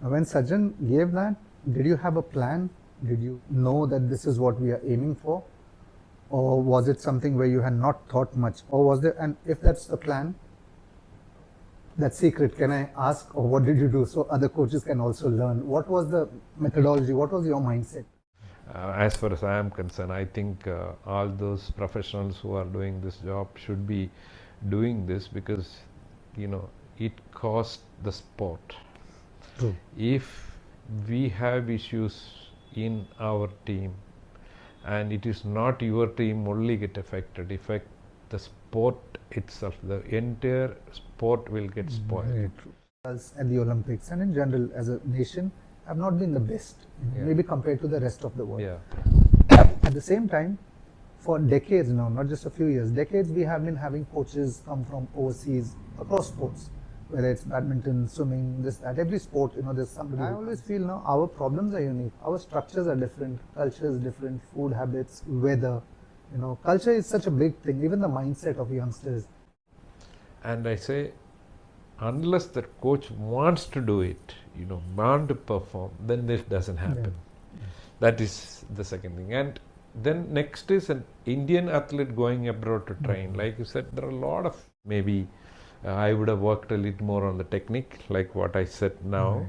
When Sajjan gave that, did you have a plan? Did you know that this is what we are aiming for? Or was it something where you had not thought much? Or was there, and if that's the plan, that secret, can I ask, or what did you do so other coaches can also learn? What was the methodology? What was your mindset? As far as I am concerned, I think all those professionals who are doing this job should be doing this because, it costs the sport. True. If we have issues in our team and it is not your team only get affected, the sport itself, the entire sport will get spoiled. Very true. Us at the Olympics and in general as a nation have not been the best, Yeah. maybe compared to the rest of the world. Yeah. At the same time, for decades now, not just a few years, decades, we have been having coaches come from overseas across sports, whether it's badminton, swimming, this, that, every sport, there's somebody. I always feel now our problems are unique. Our structures are different, culture is different, food habits, weather, culture is such a big thing, even the mindset of youngsters. And I say, unless the coach wants to do it, want to perform, then this doesn't happen. Yeah. That is the second thing. And then next is an Indian athlete going abroad to train. Like you said, there are a lot of, maybe I would have worked a little more on the technique, like what I said now,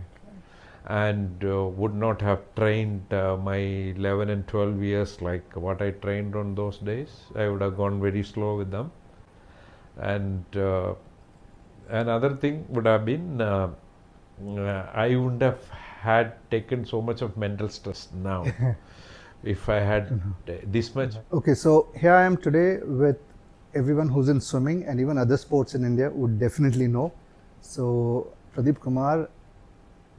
and would not have trained my 11 and 12 years like what I trained on those days. I would have gone very slow with them. And another thing would have been, I wouldn't have had taken so much of mental stress now if I had this much. Okay, so here I am today with everyone who's in swimming and even other sports in India would definitely know. So Pradeep Kumar,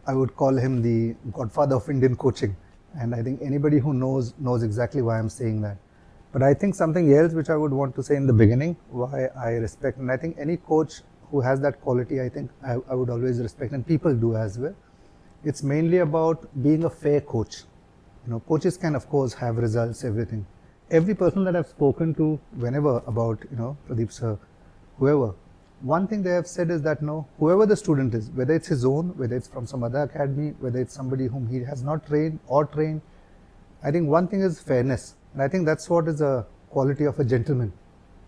I would call him the godfather of Indian coaching. And I think anybody who knows exactly why I'm saying that. But I think something else which I would want to say in the beginning, why I respect, and I think any coach who has that quality, I think I would always respect, and people do as well. It's mainly about being a fair coach. Coaches can of course have results, everything. Every person that I've spoken to whenever about, Pradeep sir, whoever, one thing they have said is that whoever the student is, whether it's his own, whether it's from some other academy, whether it's somebody whom he has not trained or trained, I think one thing is fairness. And I think that's what is a quality of a gentleman.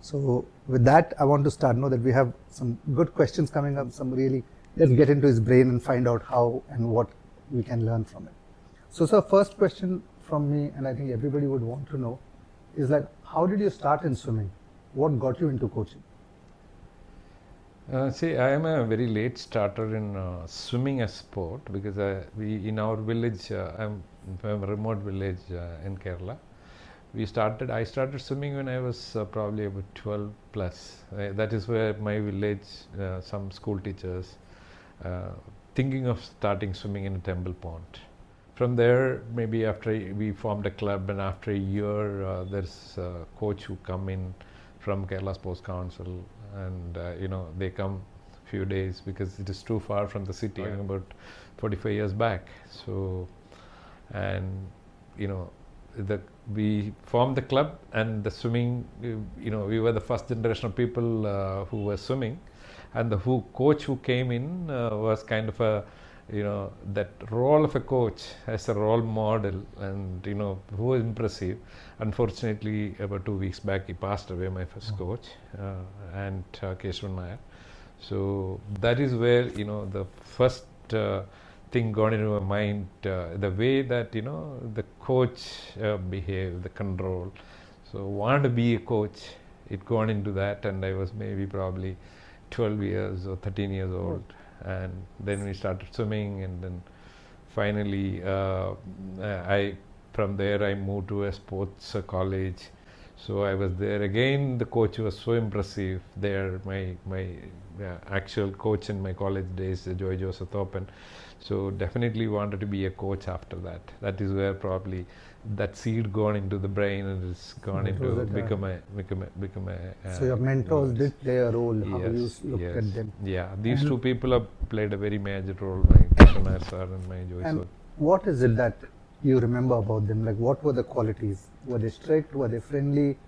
So with that, I want to start. Know that we have some good questions coming up, let's get into his brain and find out how and what we can learn from it. So sir, first question from me, and I think everybody would want to know, is like, how did you start in swimming? What got you into coaching? See, I am a very late starter in swimming as sport because we in our village, I'm from a remote village in Kerala. I started swimming when I was probably about 12 plus. That is where my village, some school teachers, thinking of starting swimming in a temple pond. From there, maybe after we formed a club, and after a year, there's a coach who come in from Kerala Sports Council, and they come few days because it is too far from the city. Right. About 45 years back. So, and we formed the club, and the swimming. We were the first generation of people who were swimming, and the coach who came in was kind of a. That role of a coach as a role model, and who was impressive. Unfortunately, about 2 weeks back, he passed away, my first coach, and Keshwan Nair. So that is where the first thing gone into my mind, the way that the coach behaved, the control. So want to be a coach, it gone into that, and I was maybe probably 12 years or 13 years old. And then we started swimming, and then finally from there I moved to a sports college. So I was there again. The coach was so impressive there. My actual coach in my college days, Joy Joseph Thopen. So definitely wanted to be a coach after that. That is where probably that seed gone into the brain, and it's gone into become a. So your mentors did play a role. How you looked at them. Yeah, these two people have played a very major role. My Keshwan Nair sir and my Joy. And what is it that you remember about them? Like, what were the qualities? Were they strict? Were they friendly?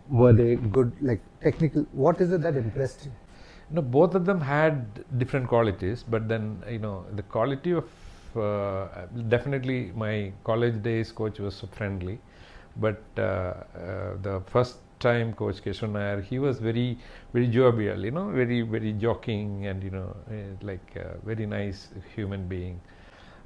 Were they good? Like technical? What is it that impressed you? Both of them had different qualities, but then the quality of definitely my college days coach was so friendly, but the first time coach Keshav Nair, he was very very jovial, very very joking, and like a very nice human being.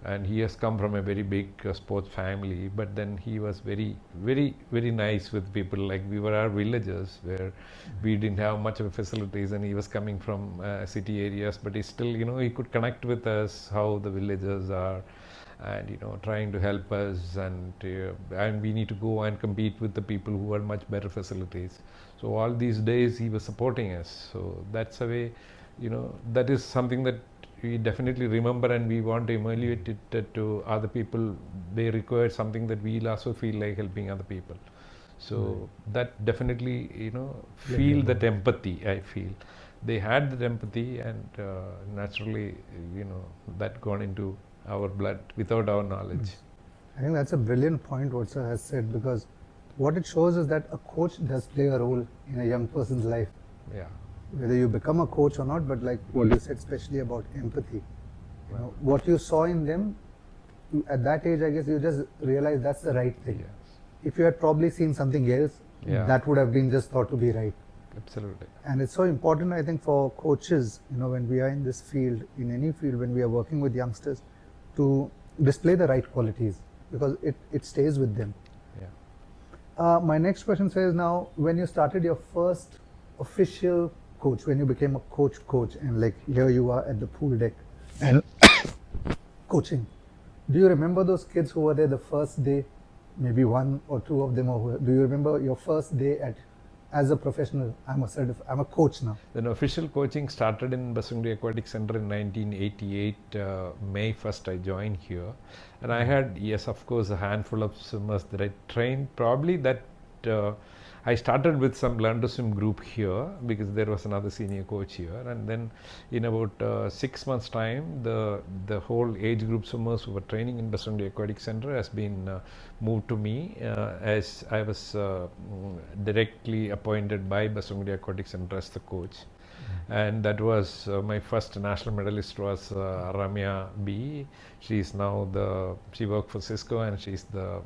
And he has come from a very big sports family, but then he was very very very nice with people. Like, we were our villagers where we didn't have much of a facilities, and he was coming from city areas, but he still, he could connect with us how the villagers are, and trying to help us, and we need to go and compete with the people who had much better facilities. So all these days he was supporting us. So that's a way, that is something that we definitely remember, and we want to emulate it to other people. They require something that we'll also feel like helping other people. So that definitely, feel that empathy. I feel they had that empathy, and naturally, that gone into our blood without our knowledge. I think that's a brilliant point what sir has said, because what it shows is that a coach does play a role in a young person's life. Yeah. Whether you become a coach or not, but like what you said, especially about empathy, what you saw in them at that age, I guess you just realized that's the right thing. Yes. If you had probably seen something else, that would have been just thought to be right. Absolutely. And it's so important, I think, for coaches, when we are in this field, in any field, when we are working with youngsters, to display the right qualities, because it stays with them. Yeah. My next question says, now, when you started your first official coach, when you became a coach, and like here you are at the pool deck and coaching, do you remember those kids who were there the first day, maybe one or two of them, or do you remember your first day as a professional? I'm a coach now. Then official coaching started in Basungri Aquatic Center in 1988. May 1st I joined here, and I had, yes, of course, a handful of swimmers that I trained. Probably that I started with some learn to swim group here, because there was another senior coach here, and then in about 6 months time, the whole age group swimmers who were training in Basungri Aquatic Center has been moved to me, as I was directly appointed by Basungri Aquatic Center as the coach. And that was my first national medalist was Ramya B. She worked for Cisco, and she's the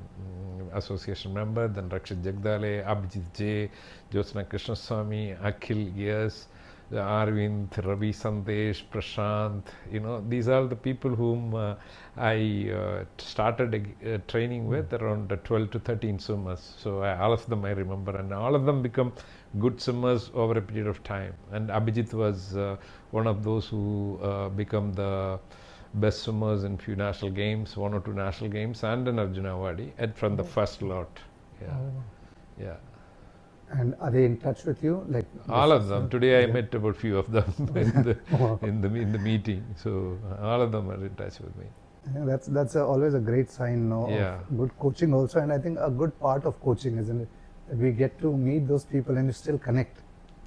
association member. Then Rakshit Jagdale, Abhijit J, Jyotsna Krishnaswamy, Akhil, yes, Arvind, Ravi Sandesh, Prashant. These are the people whom I started training with, around 12 to 13 swimmers. So all of them I remember, and all of them become good swimmers over a period of time. And Abhijit was one of those who become the best swimmers in few national games, 1 or 2 national games, and an Arjuna Award from the first lot. Yeah. Yeah. And are they in touch with you? Like all of them. Today I met about few of them in the meeting. So all of them are in touch with me. I think that's always a great sign of good coaching also, and I think a good part of coaching, isn't it? That we get to meet those people and you still connect,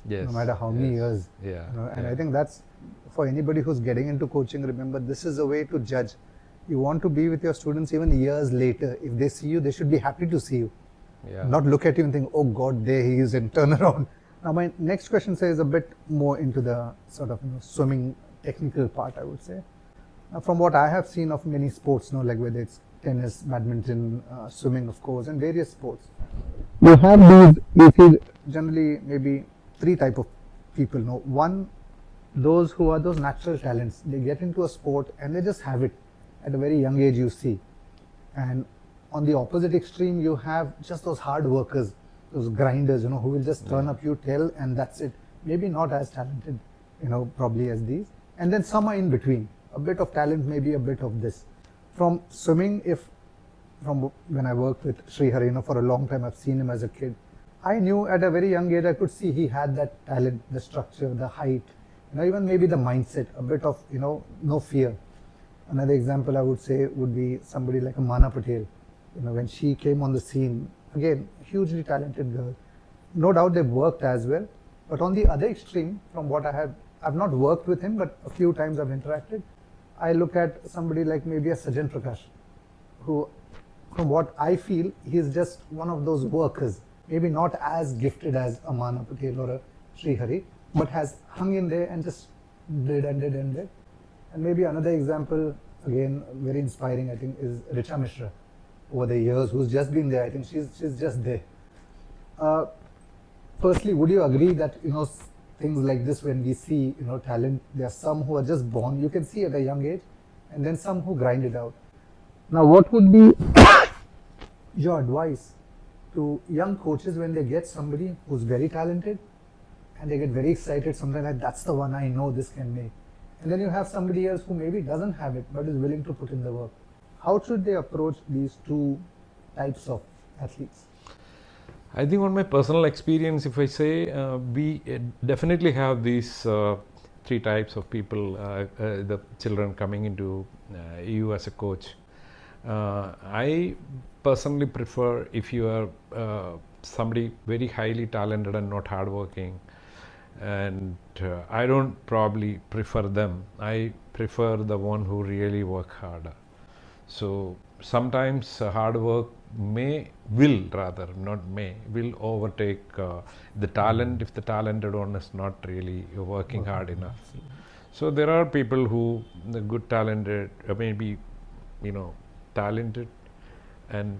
no matter how many years. And I think that's, for anybody who's getting into coaching, remember, this is a way to judge. You want to be with your students even years later. If they see you, they should be happy to see you. Not look at you and think, oh God, there he is, and turn around. Now my next question says a bit more into the sort of swimming technical part, I would say. From what I have seen of many sports, like whether it's tennis, badminton, swimming, of course, and various sports, you see generally maybe 3 type of people. One, those who are those natural talents. They get into a sport and they just have it at a very young age, you see. And on the opposite extreme, you have just those hard workers, those grinders, who will just turn up, you tell, and that's it. Maybe not as talented, probably as these. And then some are in between. A bit of talent, maybe a bit of this. From swimming, from when I worked with Sri Hari, for a long time, I've seen him as a kid. I knew at a very young age, I could see he had that talent, the structure, the height, even maybe the mindset, a bit of, no fear. Another example I would say would be somebody like a Mana Patel. When she came on the scene, again, hugely talented girl. No doubt they've worked as well. But on the other extreme, from what I've not worked with him, but a few times I've interacted, I look at somebody like maybe a Sajan Prakash, who, from what I feel, he's just one of those workers, maybe not as gifted as a Mana Patel or a Sri Hari, but has hung in there and just did and did and did. And maybe another example, again very inspiring, I think, is Richa Mishra over the years, who's just been there. I think she's just there. Uh, Firstly, would you agree that things like this, when we see talent, there are some who are just born, you can see at a young age, and then some who grind it out. Now, what would be your advice to young coaches when they get somebody who's very talented and they get very excited, something like that's the one I know this can make, and then you have somebody else who maybe doesn't have it but is willing to put in the work? How should they approach these two types of athletes? I think on my personal experience, if I say, we definitely have these three types of people, the children coming into you as a coach. I personally prefer, if you are somebody very highly talented and not hardworking, and I don't probably prefer them. I prefer the one who really work harder. So sometimes hard work will overtake the talent if the talented one is not really working hard enough. So there are people who the good talented, maybe talented and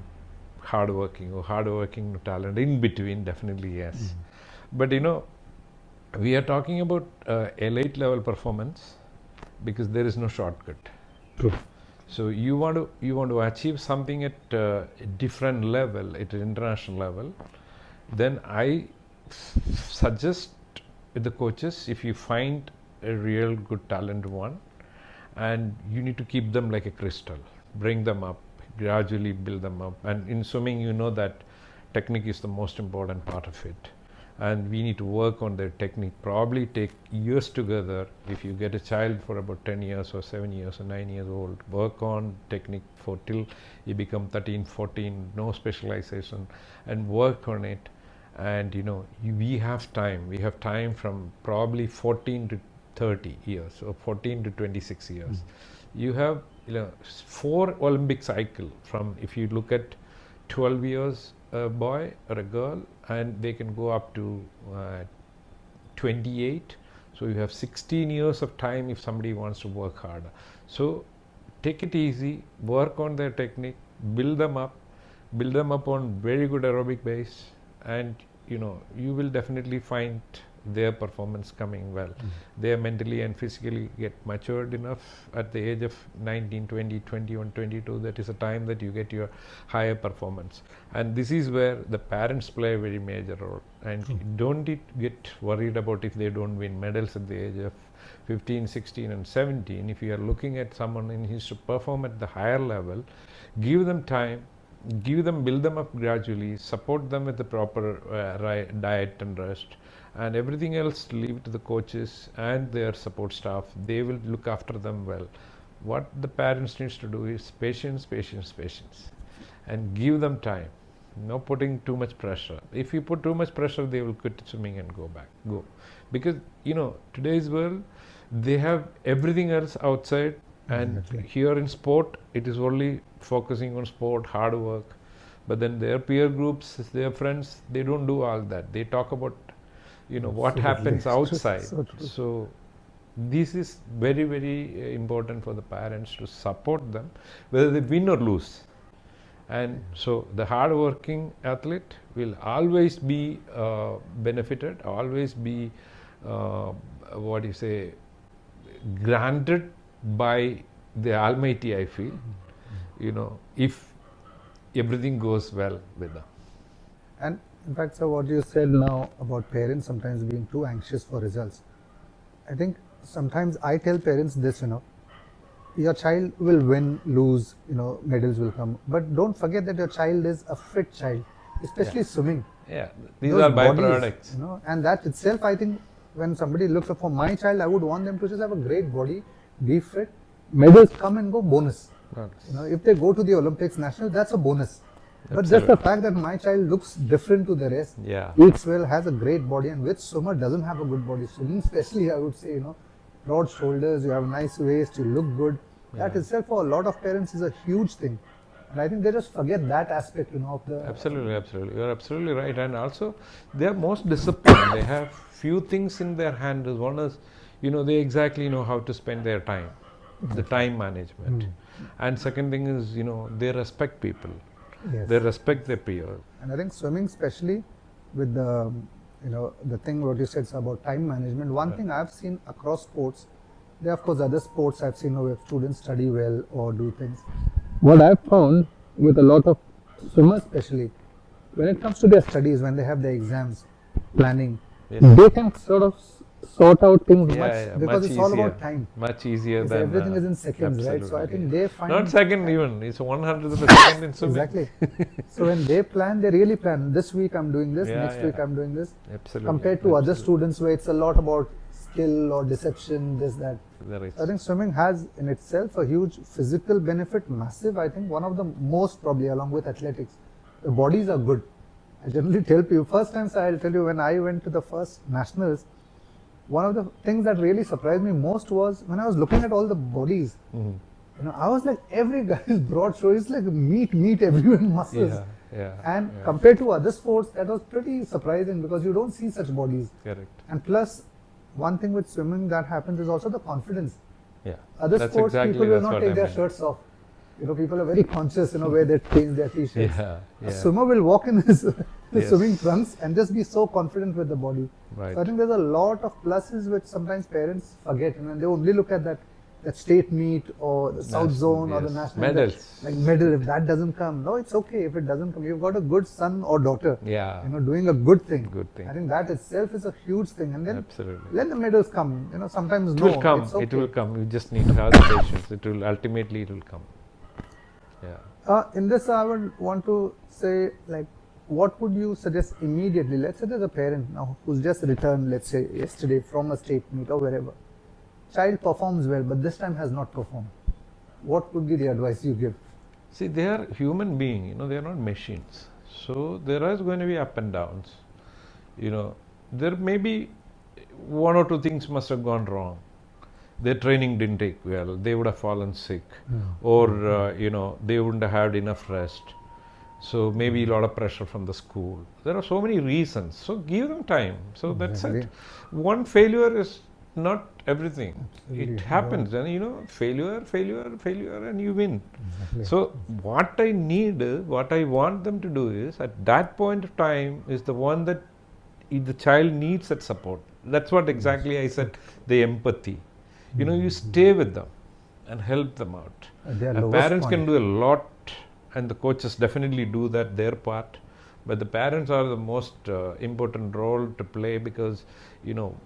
hardworking, or hardworking to talent in between, definitely yes. But we are talking about elite level performance, because there is no shortcut. True. So you want to achieve something at a different level, at an international level, then I suggest the coaches, if you find a real good talent one, and you need to keep them like a crystal, bring them up, gradually build them up. And in swimming, that technique is the most important part of it, and we need to work on their technique, probably take years together. If you get a child for about 10 years or 7 years or 9 years old, work on technique for till you become 13, 14, no specialization, and work on it. And we have time from probably 14 to 30 years, or 14 to 26 years. You have 4 Olympic cycle, from, if you look at 12 years a boy or a girl, and they can go up to 28. So you have 16 years of time if somebody wants to work harder. So take it easy, work on their technique, build them up on very good aerobic base, and you will definitely find their performance coming well. They are mentally and physically get matured enough at the age of 19, 20, 21, 22. That is a time that you get your higher performance. And this is where the parents play a very major role. And don't get worried about if they don't win medals at the age of 15, 16 and 17. If you are looking at someone and he should perform at the higher level, give them time, build them up gradually, support them with the proper diet and rest, and everything else leave it to the coaches and their support staff. They will look after them well. What the parents needs to do is patience, and give them time. No putting too much pressure. If you put too much pressure, they will quit swimming and go. Because today's world, they have everything else outside, and here in sport, it is only focusing on sport, hard work. But then their peer groups, their friends, they don't do all that. They talk about what happens outside. So this is very, very important for the parents to support them, whether they win or lose. And so the hard-working athlete will always be benefited, always be granted by the Almighty, I feel, if everything goes well with them. And in fact, sir, what you said now about parents sometimes being too anxious for results, I think sometimes I tell parents this, your child will win, lose, medals will come, but don't forget that your child is a fit child, especially swimming. Yeah, these are byproducts. And that itself, I think, when somebody looks up for my child, I would want them to just have a great body, be fit. Medals come and go, bonus. If they go to the Olympics, national, that's a bonus. But just the fact that my child looks different to the rest, eats well, has a great body, and which swimmer doesn't have a good body? Swimming especially, I would say, broad shoulders, you have a nice waist, you look good. That itself for a lot of parents is a huge thing. And I think they just forget that aspect, of the... Absolutely. You're absolutely right. And also, they are most disciplined. They have few things in their hand. One is, they exactly know how to spend their time. the time management. And second thing is, they respect people. Yes. They respect their peers. And I think swimming, especially with the, the thing what you said about time management. One thing I've seen across sports, there are of course other sports I've seen where students study well or do things. What I've found with a lot of swimmers, especially when it comes to their studies, when they have their exams, planning, they can sort of sort out things because much it's easier, all about time. Much easier It's than everything is in seconds, right? So I think they find not second even. It's 100th of a second in swimming. Exactly. So when they plan, they really plan. This week I'm doing this. Next week I'm doing this. Absolutely. Compared to other students where it's a lot about skill or deception, this that. I think swimming has in itself a huge physical benefit, massive. I think one of the most probably along with athletics. The bodies are good. I generally tell people, first times I'll tell you when I went to the first nationals, one of the things that really surprised me most was when I was looking at all the bodies. I was like, every guy is broad shoulder. It's like meat everywhere, muscles. And compared to other sports, that was pretty surprising because you don't see such bodies. Correct. And plus, one thing with swimming that happens is also the confidence. Yeah. Other sports, people will not take their shirts off. People are very conscious, where they change their t-shirts. A swimmer will walk in his swimming trunks and just be so confident with the body. Right. So I think there's a lot of pluses which sometimes parents forget, and they only look at that state meet or the South Zone or the national medals. Like medal, if that doesn't come, no, it's okay if it doesn't come. You've got a good son or daughter, doing a good thing. I think that itself is a huge thing, and then let the medals come. Sometimes it will come. It will come. You just need to have the patience. It will ultimately come. In this, I would want to say, like, what would you suggest immediately? Let's say there's a parent now who's just returned, let's say yesterday from a state meet or wherever. Child performs well, but this time has not performed. What would be the advice you give? See, they are human beings, they are not machines. So there is going to be up and downs. There may be one or two things must have gone wrong. Their training didn't take well. They would have fallen sick, or they wouldn't have had enough rest. So maybe a lot of pressure from the school. There are so many reasons. So give them time. So that's it. One failure is not everything. It happens, and failure, and you win. So what I want them to do is at that point of time is the one that the child needs that support. That's what exactly I said. The empathy. You stay with them and help them out. And parents can do a lot, and the coaches definitely do their part. But the parents are the most important role to play because,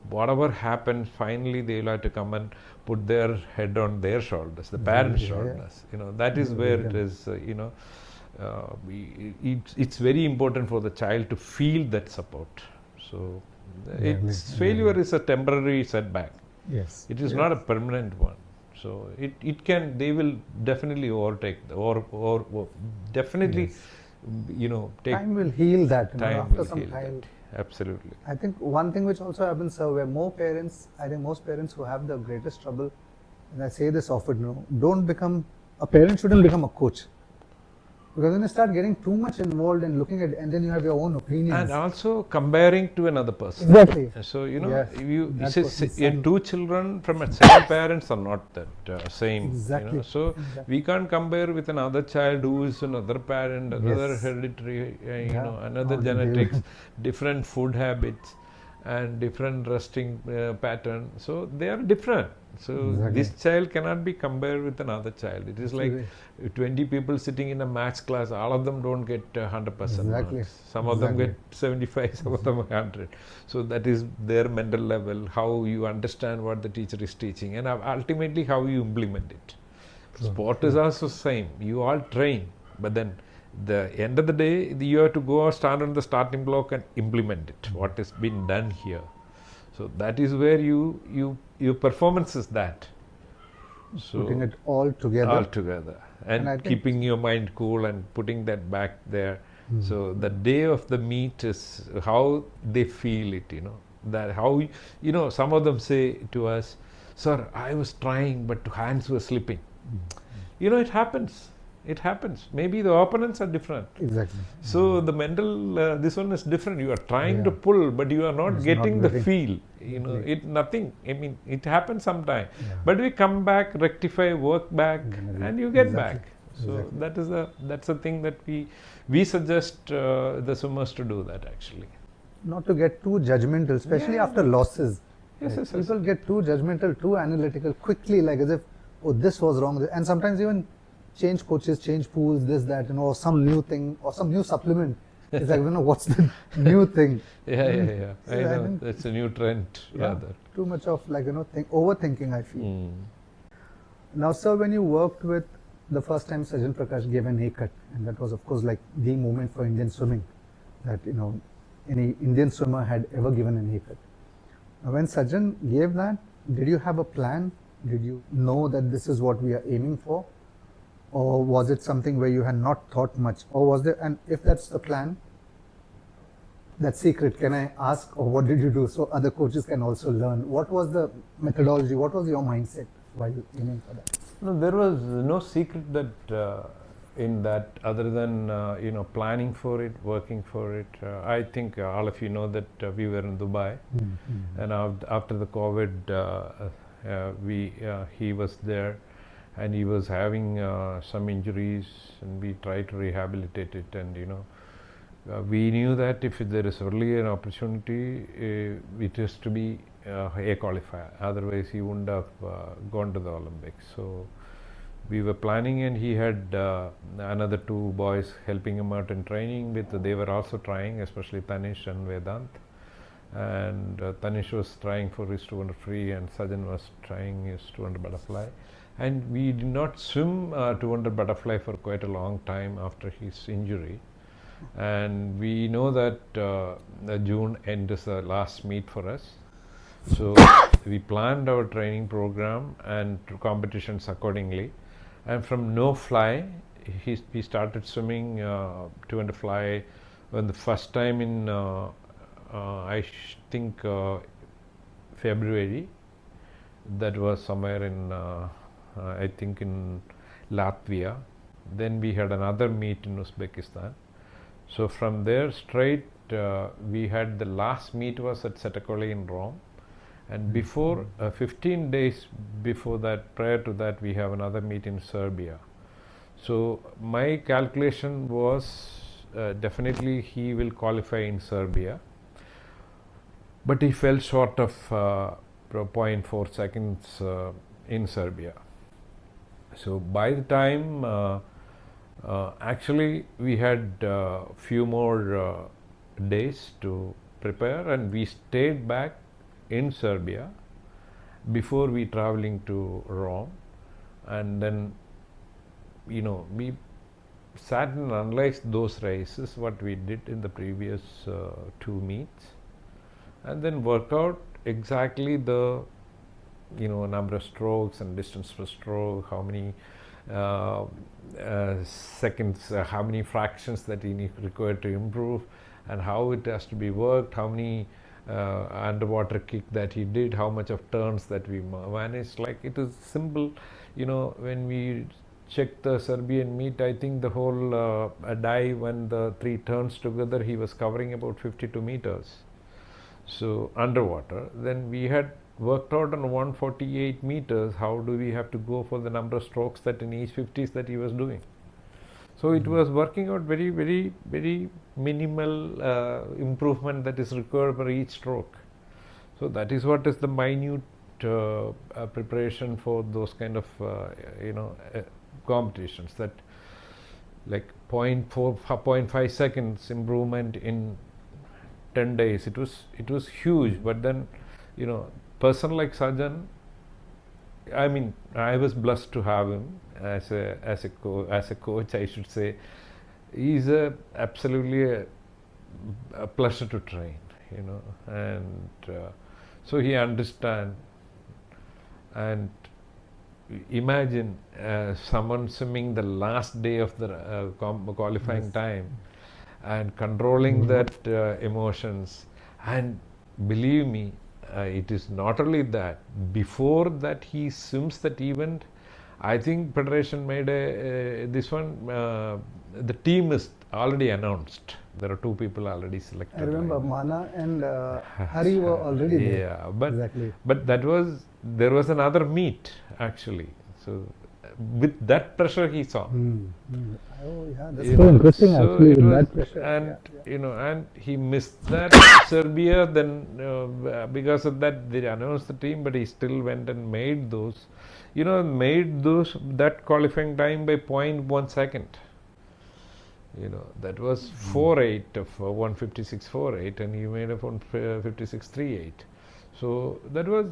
whatever happens, finally they will have to come and put their head on their shoulders, the parents' shoulders. That is where it is, it's very important for the child to feel that support. So failure is a temporary setback. Yes. It is not a permanent one. So they will definitely overtake or definitely, take time will heal that. After some time. Absolutely. I think one thing which also happens, where most parents who have the greatest trouble, and I say this often, a parent shouldn't become a coach. Because when you start getting too much involved and looking at, and then you have your own opinions. And also comparing to another person. Exactly. So, your two children from the same parents are not that same. Exactly. So, we can't compare with another child who is another parent, another hereditary, another genetics, different food habits, and different resting pattern. So, they are different. So this child cannot be compared with another child. It is like 20 people sitting in a maths class. All of them don't get 100% marks. Some of them get 75, some of them 100. So that is their mental level, how you understand what the teacher is teaching, and ultimately how you implement it. Sport is also same. You all train, but then the end of the day, you have to go stand on the starting block and implement it. What has been done here. So that is where your performance is that. So putting it all together. And keeping your mind cool and putting that back there. So the day of the meet is how they feel it, that how, some of them say to us, "Sir, I was trying, but hands were slipping." It happens. It happens. Maybe the opponents are different. Exactly. So the mental, this one is different. You are trying to Yeah. pull, but you are not It's getting not the getting. feel. You know, Exactly. it nothing. I mean, it happens sometime. Yeah. But we come back, rectify, work back, Definitely. and you get Exactly. back. So Exactly. that's a thing that we suggest the swimmers to do that actually. Not to get too judgmental, especially Yeah. after losses. Yes. Like, Yes. Yes. people get too judgmental, too analytical quickly, like as if, oh, this was wrong. And sometimes even change coaches, change pools, this, that, or some new thing, or some new supplement. It's like, what's the new thing? Yeah. I I know think, that's a new trend yeah, rather. too much of overthinking, I feel. Mm. Now, sir, when you worked with the first time Sajan Prakash gave an A cut, and that was, of course, like the moment for Indian swimming, that any Indian swimmer had ever given an A cut. Now, when Sajan gave that, did you have a plan? Did you know that this is what we are aiming for? Or was it something where you had not thought much? Or was there, and if that's the plan, that secret, can I ask, or what did you do so other coaches can also learn? What was the methodology? What was your mindset while aiming for that? No, there was no secret that in that other than planning for it, working for it. I think all of you know that we were in Dubai, and after the COVID, he was there, and he was having some injuries, and we tried to rehabilitate it, and we knew that if there is really an opportunity, it is to be a qualifier. Otherwise, he wouldn't have gone to the Olympics. So we were planning, and he had another two boys helping him out in training. They were also trying, especially Tanish and Vedant. And Tanish was trying for his 200 free, and Sajan was trying his 200 butterfly. And we did not swim 200 butterfly for quite a long time after his injury. And we know that June end is the last meet for us. So we planned our training program and competitions accordingly. And from no fly, he started swimming 200 fly when the first time in I think February. That was somewhere in I think in Latvia. Then we had another meet in Uzbekistan. So from there straight, we had the last meet was at Setakoli in Rome, and before 15 days before that, prior to that, we have another meet in Serbia. So my calculation was definitely he will qualify in Serbia, but he fell short of 0.4 seconds in Serbia. So by the time actually, we had few more days to prepare, and we stayed back in Serbia before we traveling to Rome, and then we sat and analyzed those races, what we did in the previous two meets, and then work out exactly the number of strokes and distance per stroke, how many seconds, how many fractions that he required to improve, and how it has to be worked, how many underwater kick that he did, how much of turns that we managed. Like, it is simple. When we checked the Serbian meet, I think the whole dive, when the three turns together, he was covering about 52 meters. So underwater, then we had worked out on 148 meters, how do we have to go for the number of strokes that in each 50s that he was doing. So it was working out very, very, very minimal improvement that is required for each stroke. So that is what is the minute preparation for those kind of competitions, that like 0.5 seconds improvement in 10 days. It was huge. But then person like Sajan, I mean, I was blessed to have him as a coach, I should say. He's absolutely a pleasure to train, and so he understands. And imagine someone swimming the last day of the qualifying time and controlling that emotions. And believe me, it is not only that. Before that he swims that event, I think Federation made this one. The team is already announced. There are 2 people already selected. I remember like Mana and Hari were already there. yeah, but Exactly. that was there was another meet actually. So with that pressure he saw. Oh yeah, that's You so know, interesting so actually it with was, that pressure. and Yeah. you know, and he missed that Serbia. Then because of that, they announced the team, but he still went and made those. You know, made those that qualifying time by 0.1 second. You know, that was 4.8 of 156.48, and he made up on 56.38. So that was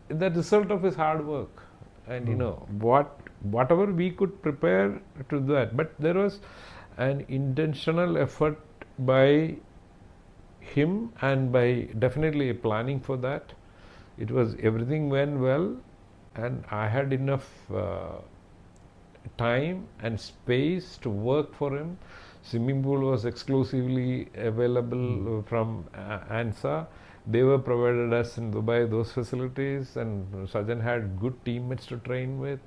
the result of his hard work, and you know whatever we could prepare to that, but there was an intentional effort by him and by definitely planning for that. It was everything went well, and I had enough time and space to work for him. Swimming pool was exclusively available from ANSA. They were provided us in Dubai those facilities, and Sajan had good teammates to train with,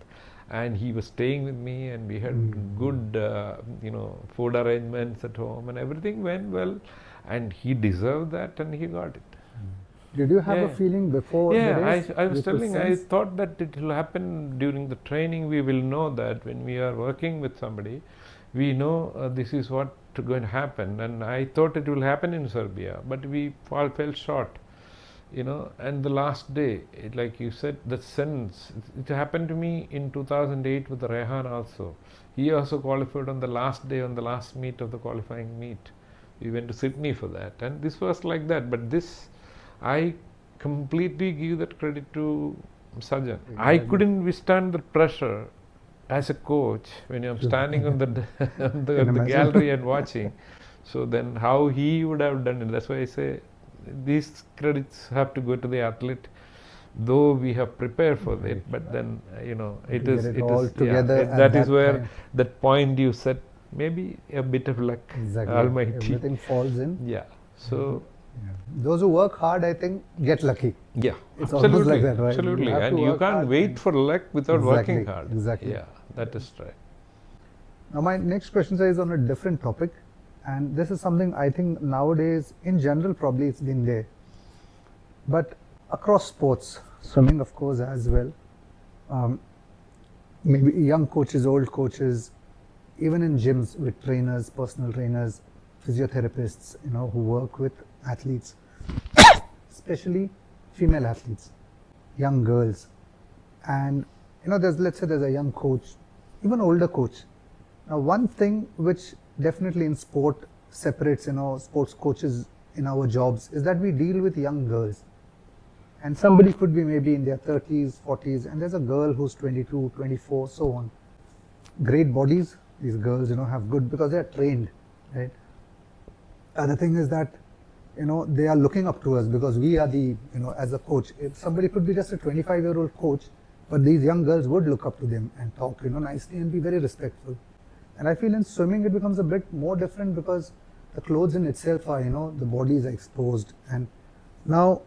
and he was staying with me, and we had good food arrangements at home, and everything went well, and he deserved that, and he got it. Did you have a Yeah. feeling before the Yeah, race? I was You could telling, I sense? thought that it will happen during the training. We will know that when we are working with somebody, we know this is what going to happen. And I thought it will happen in Serbia, but we all fell short, you know. And the last day, like you said, the sense, it happened to me in 2008 with Rehan also. He also qualified on the last day, on the last meet of the qualifying meet. We went to Sydney for that, and this was like that. But this, I completely give that credit to Sajan. I couldn't withstand the pressure as a coach when I'm standing on the Can the imagine. gallery and watching. So then, how he would have done it? That's why I say these credits have to go to the athlete. Though we have prepared for it, but then To get it all yeah. together at That is that where time. that point you said, maybe a bit of luck, Exactly. Almighty. Everything falls in. Yeah. So. Yeah. Those who work hard, I think, get lucky. Yeah, It's absolutely, almost like that, right? absolutely, You have and to you work can't hard wait and for luck without working exactly, hard. exactly. Yeah, that is right. Now, my next question is on a different topic, and this is something I think nowadays, in general, probably it's been there, but across sports, swimming, of course, as well. Maybe young coaches, old coaches, even in gyms with trainers, personal trainers, physiotherapists, who work with athletes, especially female athletes, young girls, and let's say there's a young coach, even older coach. Now, one thing which definitely in sport separates sports coaches in our jobs is that we deal with young girls, and somebody could be maybe in their 30s, 40s, and there's a girl who's 22, 24, so on. Great bodies, these girls have good because they are trained, right? Other thing is that they are looking up to us because we are the as a coach. If somebody could be just a 25-year-old coach, but these young girls would look up to them and talk nicely and be very respectful. And I feel in swimming it becomes a bit more different because the clothes in itself are the bodies are exposed, and now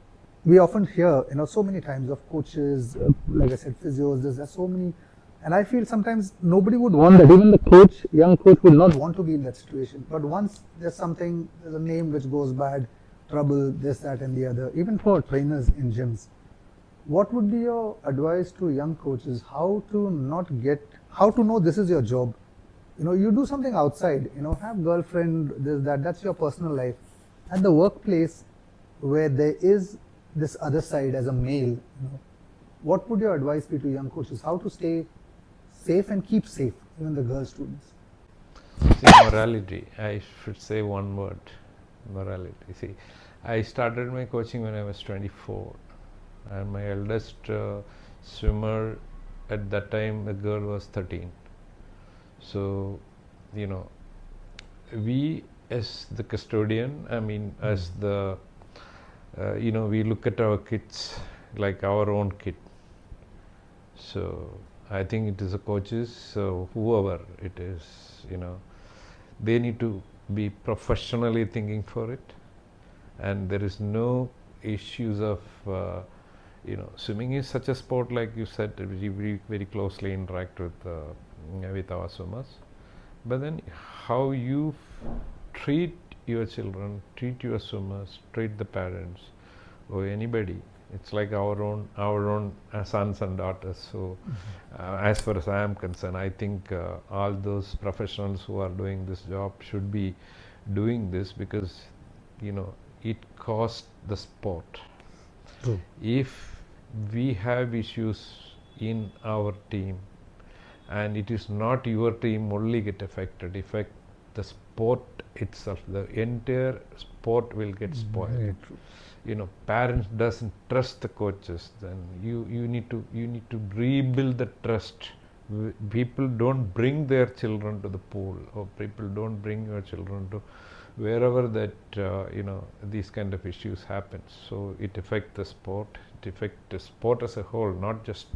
we often hear so many times of coaches, like I said, physios. There's so many. And I feel sometimes nobody would want that. Even the coach, young coach, would not want to be in that situation. But once there's a name which goes bad, trouble, this, that, and the other, even for trainers in gyms, what would be your advice to young coaches? How to know this is your job? You do something outside, have girlfriend, this, that, that's your personal life. At the workplace, where there is this other side as a male, what would your advice be to young coaches? How to stay safe and keep safe, even the girl students? See, morality. I should say one word, morality. See, I started my coaching when I was 24, and my eldest swimmer at that time, the girl was 13. So, we as the custodian, as the, we look at our kids like our own kid. So, I think it is the coaches, so whoever it is, they need to be professionally thinking for it, and there is no issues of swimming is such a sport, like you said, we very closely interact with our swimmers. But then how you treat your children, treat your swimmers, treat the parents or anybody, it's like our own sons and daughters. So as far as I am concerned, I think all those professionals who are doing this job should be doing this, because it costs the sport. True. If we have issues in our team, and it is not your team only get affected the sport itself, the entire sport will get spoiled. Very true. Parents doesn't trust the coaches, then you need to rebuild the trust. People don't bring their children to the pool, or people don't bring your children to wherever that these kind of issues happen. So it affects the sport, it affects the sport as a whole, not just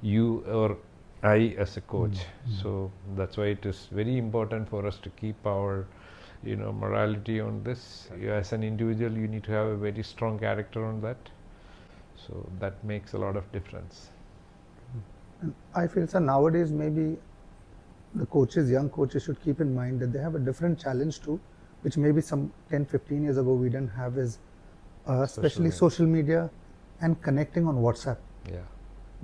you or I as a coach. So that's why it is very important for us to keep our morality on this. As an individual, you need to have a very strong character on that. So that makes a lot of difference. And I feel, sir, nowadays maybe the coaches, young coaches, should keep in mind that they have a different challenge too, which maybe some 10-15 years ago we didn't have, is especially social media and connecting on WhatsApp. Yeah.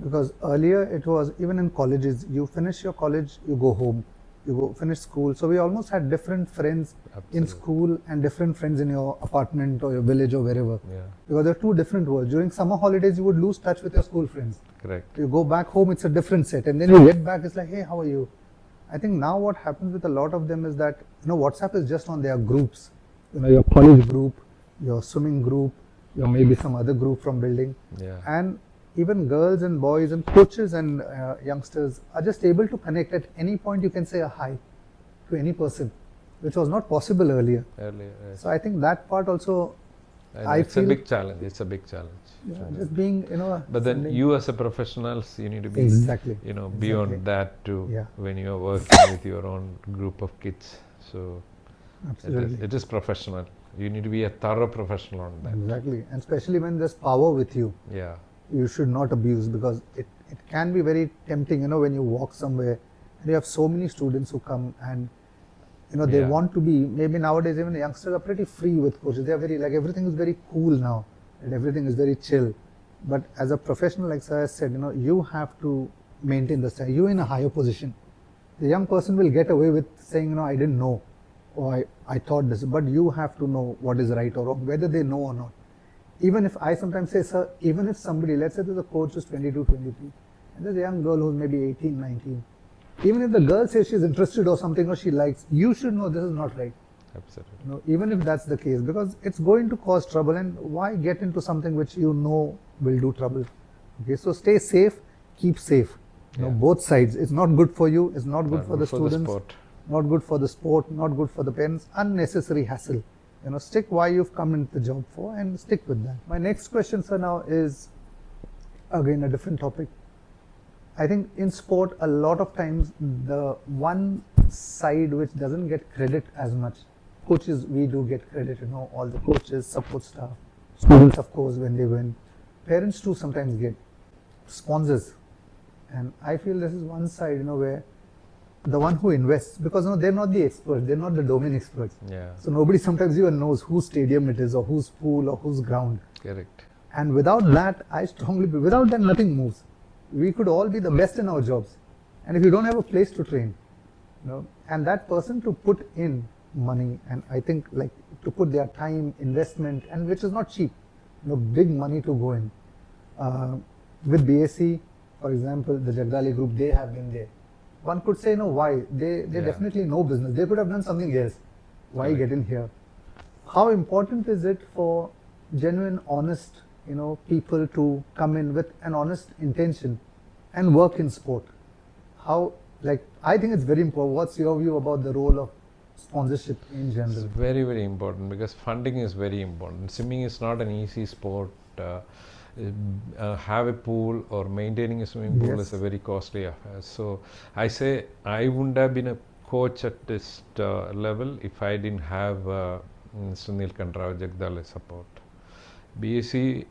Because earlier it was, even in colleges, you finish your college, you go home, you go finish school. So we almost had different friends in school and different friends in your apartment or your village or wherever. Yeah. Because they're two different worlds. During summer holidays, you would lose touch with your school friends. Correct. You go back home, it's a different set. And then you get back, it's like, hey, how are you? I think now what happens with a lot of them is that, WhatsApp is just on their groups. Your college group, your swimming group, your maybe some other group from building. Yeah. And even girls and boys and coaches and youngsters are just able to connect. At any point you can say a hi to any person, which was not possible earlier. Yes. So I think that part also, it's a big challenge. It's a big challenge. Yeah, just being, But then you as a professionals, you need to be, exactly, beyond that too, yeah, when you are working with your own group of kids. So absolutely, it is professional. You need to be a thorough professional on that. Exactly, and especially when there's power with you. Yeah. You should not abuse, because it can be very tempting, when you walk somewhere and you have so many students who come and, they want to be, maybe nowadays even the youngsters are pretty free with coaches. They are very, like, everything is very cool now and everything is very chill. But as a professional, like Sir has said, you have to maintain the style. You're in a higher position. The young person will get away with saying, I didn't know, or I thought this, but you have to know what is right or wrong, whether they know or not. Even if I sometimes say, sir, even if somebody, let's say there's a coach who's 22, 23, and there's a young girl who's maybe 18, 19, even if the girl says she's interested or something or she likes, you should know this is not right. Absolutely. Even if that's the case, because it's going to cause trouble, and why get into something which will do trouble? Okay, so stay safe, keep safe. Both sides. It's not good for you, it's not good for the students, not good for the sport, not good for the parents, unnecessary hassle. Stick why you've come into the job for and stick with that. My next question, sir, now is again a different topic. I think in sport, a lot of times the one side which doesn't get credit as much, coaches, we do get credit, all the coaches, support staff, students, of course, when they win. Parents too sometimes get, sponsors. And I feel this is one side, where the one who invests, because they're not the experts, they're not the domain experts. Yeah. So nobody sometimes even knows whose stadium it is, or whose pool, or whose ground. Correct. And without that, I strongly believe, without that nothing moves. We could all be the best in our jobs, and if you don't have a place to train, and that person to put in money, and I think like to put their time, investment, and which is not cheap, big money to go in. With BSc, for example, the Jagdali group, they have been there. One could say, why? They definitely know business. They could have done something else. Why get in here? How important is it for genuine, honest, people to come in with an honest intention and work in sport? I think it's very important. What's your view about the role of sponsorship in general? It's very, very important, because funding is very important. Swimming is not an easy sport. Have a pool or maintaining a swimming pool is a very costly affair. So I say I wouldn't have been a coach at this level if I didn't have Sunil Kandrav Jagdale support. BSc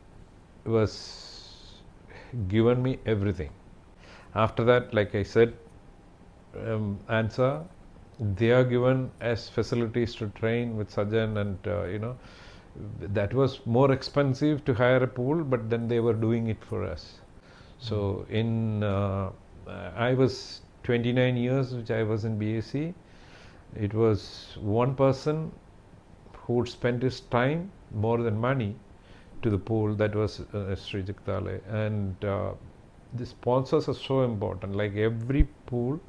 was given me everything. After that, like I said, answer, they are given as facilities to train with Sajan, and that was more expensive to hire a pool, but then they were doing it for us. So I was 29 years, which I was in BAC. It was one person who would spend his time more than money to the pool. That was Sri Jagdale. And the sponsors are so important. Like every pool,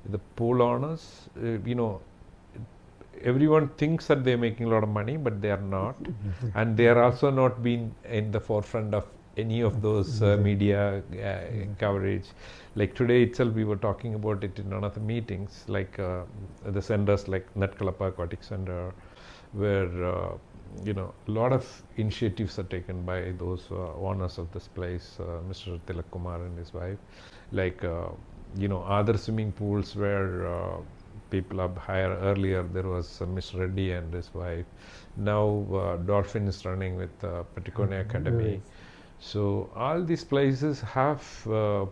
the pool owners, everyone thinks that they're making a lot of money, but they are not. And they are also not being in the forefront of any of those media coverage. Like today itself, we were talking about it in one of the meetings, like the centers like Natkalapa Aquatic Center, where a lot of initiatives are taken by those owners of this place, Mr. Tilak Kumar and his wife, like other swimming pools where people up higher. Earlier there was Mr. Reddy and his wife. Now Dolphin is running with Patikone Academy. Yes. So all these places have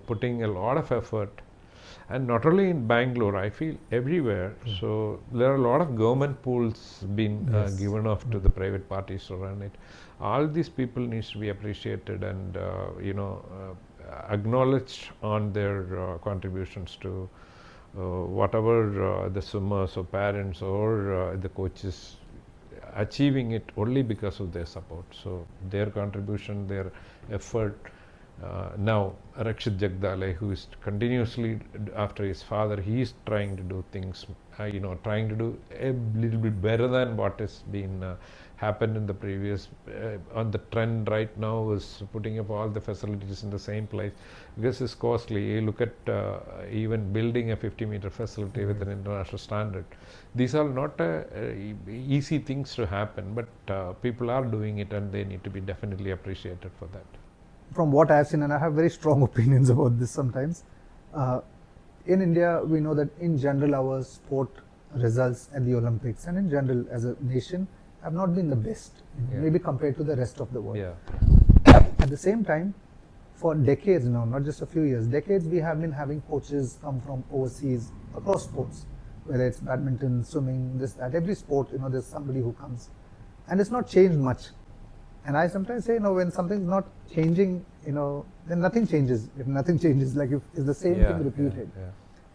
putting a lot of effort, and not only in Bangalore, I feel everywhere. So there are a lot of government pools being given off to the private parties to run it. All these people needs to be appreciated and acknowledged on their contributions to whatever the swimmers or parents or the coaches achieving it only because of their support. So their contribution, their effort. Now Rakshit Jagdale, who is continuously after his father, he is trying to do things, trying to do a little bit better than what has been happened in the previous. On the trend right now is putting up all the facilities in the same place because it's costly. You look at even building a 50-meter facility with an international standard. These are not easy things to happen, but people are doing it, and they need to be definitely appreciated for that. From what I've seen, and I have very strong opinions about this sometimes, in India, we know that in general our sport results at the Olympics and in general as a nation have not been the best, maybe compared to the rest of the world. At the same time, for decades now, not just a few years, decades, we have been having coaches come from overseas across sports, whether it's badminton, swimming, this, that, every sport, there's somebody who comes. And it's not changed much. And I sometimes say, when something's not changing, then nothing changes. If nothing changes, like if it's the same thing repeated.